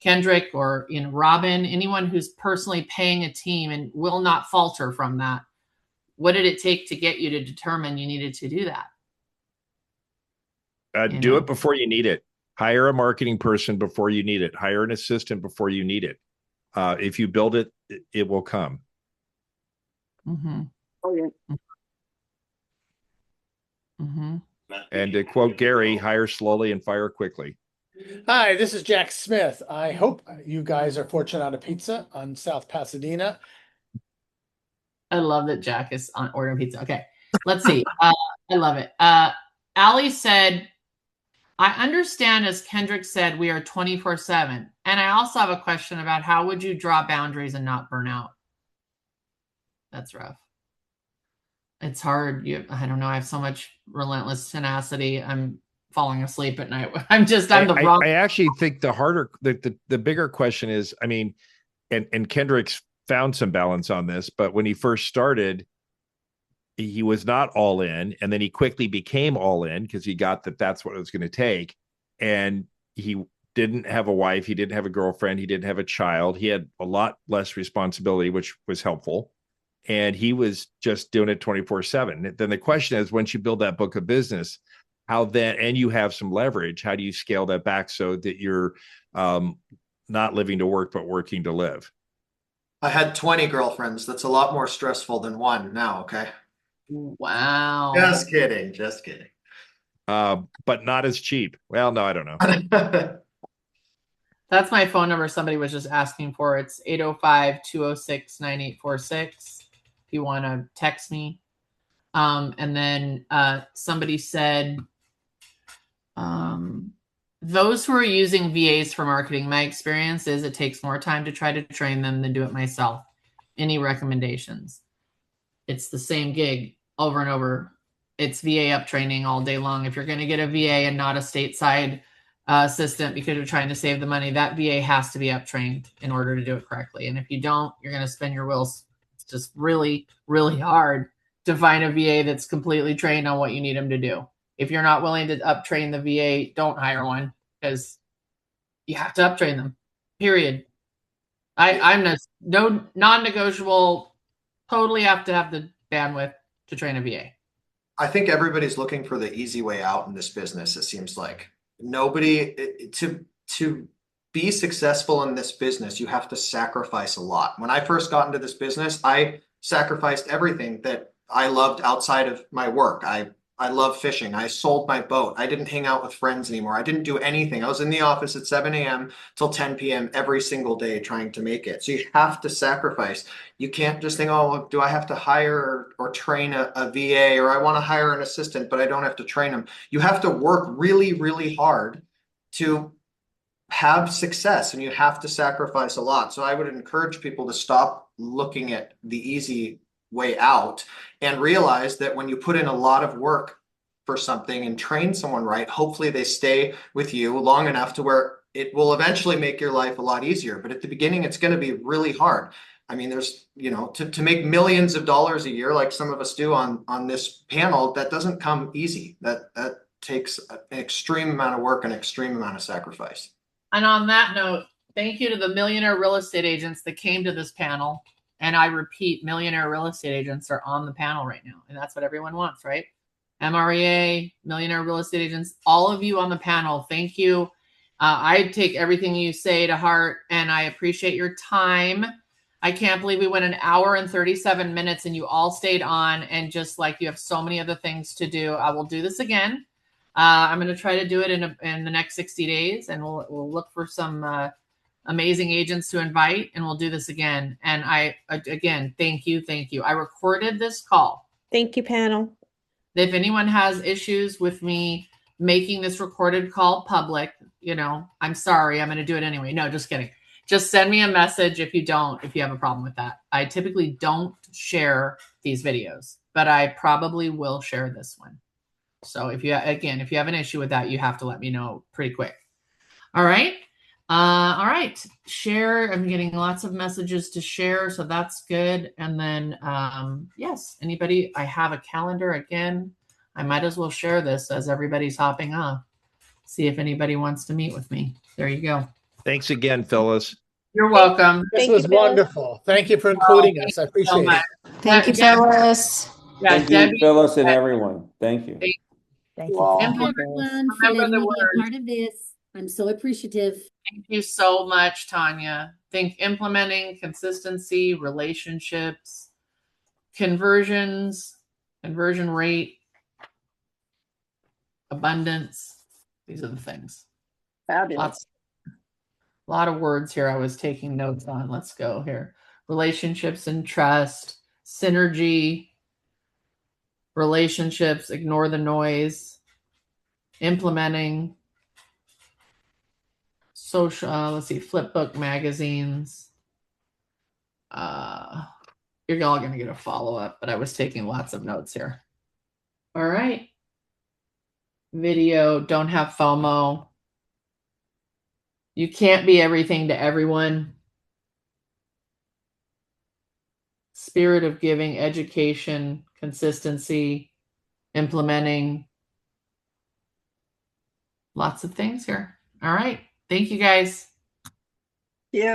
Kendrick or Robin, anyone who's personally paying a team and will not falter from that? What did it take to get you to determine you needed to do that? Do it before you need it. Hire a marketing person before you need it. Hire an assistant before you need it. If you build it, it will come. Mm-hmm. Oh, yeah. Mm-hmm. And to quote Gary, hire slowly and fire quickly. Hi, this is Jack Smith. I hope you guys are fortunate on a pizza on South Pasadena. I love that Jack is on ordering pizza. Okay, let's see. I love it. Allie said, I understand, as Kendrick said, we are 24/7. And I also have a question about how would you draw boundaries and not burn out? That's rough. It's hard. I don't know. I have so much relentless tenacity. I'm falling asleep at night. I'm the wrong. I actually think the bigger question is, I mean, and Kendrick's found some balance on this, but when he first started, he was not all in, and then he quickly became all in because he got that's what it was going to take. And he didn't have a wife, he didn't have a girlfriend, he didn't have a child. He had a lot less responsibility, which was helpful. And he was just doing it 24/7. Then the question is, once you build that book of business, and you have some leverage, how do you scale that back so that you're not living to work, but working to live? I had 20 girlfriends. That's a lot more stressful than one now. Okay. Wow. Just kidding. But not as cheap. Well, no, I don't know. That's my phone number. Somebody was just asking for. It's 805-206-9846. If you want to text me. And then somebody said, those who are using VAs for marketing, my experience is it takes more time to try to train them than do it myself. Any recommendations? It's the same gig over and over. It's VA up training all day long. If you're going to get a VA and not a stateside assistant because you're trying to save the money, that VA has to be up trained in order to do it correctly. And if you don't, you're going to spin your wheels. It's just really, really hard to find a VA that's completely trained on what you need them to do. If you're not willing to up train the VA, don't hire one because you have to up train them, period. I'm no non-negotiable. Totally have to have the bandwidth to train a VA. I think everybody's looking for the easy way out in this business. It seems like to be successful in this business, you have to sacrifice a lot. When I first got into this business, I sacrificed everything that I loved outside of my work. I love fishing. I sold my boat. I didn't hang out with friends anymore. I didn't do anything. I was in the office at 7 a.m. till 10 p.m. every single day trying to make it. So you have to sacrifice. You can't just think, oh, do I have to hire or train a VA, or I want to hire an assistant, but I don't have to train them. You have to work really, really hard to have success, and you have to sacrifice a lot. So I would encourage people to stop looking at the easy way out and realize that when you put in a lot of work for something and train someone right, hopefully they stay with you long enough to where it will eventually make your life a lot easier. But at the beginning, it's going to be really hard. I mean, there's, to make millions of dollars a year, like some of us do on this panel, that doesn't come easy. That takes an extreme amount of work and extreme amount of sacrifice. And on that note, thank you to the millionaire real estate agents that came to this panel. And I repeat, millionaire real estate agents are on the panel right now. And that's what everyone wants, right? MREA, millionaire real estate agents, all of you on the panel, thank you. I take everything you say to heart, and I appreciate your time. I can't believe we went an hour and 37 minutes and you all stayed on, and just like you have so many other things to do. I will do this again. I'm going to try to do it in the next 60 days, and we'll look for some amazing agents to invite, and we'll do this again. And again, thank you. I recorded this call. Thank you, panel. If anyone has issues with me making this recorded call public, I'm sorry, I'm going to do it anyway. No, just kidding. Just send me a message if you have a problem with that. I typically don't share these videos, but I probably will share this one. So if you have an issue with that, you have to let me know pretty quick. All right. All right. Share. I'm getting lots of messages to share, so that's good. And then, yes, anybody, I have a calendar again. I might as well share this as everybody's hopping off. See if anybody wants to meet with me. There you go. Thanks again, Phyllis. You're welcome. This was wonderful. Thank you for including us. I appreciate it. Thank you, Phyllis. Yeah, Thank you, Phyllis, and everyone. Thank you. Thank you everyone for letting me be a part of this. I'm so appreciative. Thank you so much, Tonya. Think implementing consistency, relationships, conversions, conversion rate, abundance. These are the things. Fabulous. A lot of words here I was taking notes on. Let's go here. Relationships and trust, synergy, relationships, ignore the noise, implementing, social, let's see, flipbook magazines. You're all going to get a follow-up, but I was taking lots of notes here. All right. Video, don't have FOMO. You can't be everything to everyone. Spirit of giving, education, consistency, implementing. Lots of things here. All right. Thank you, guys.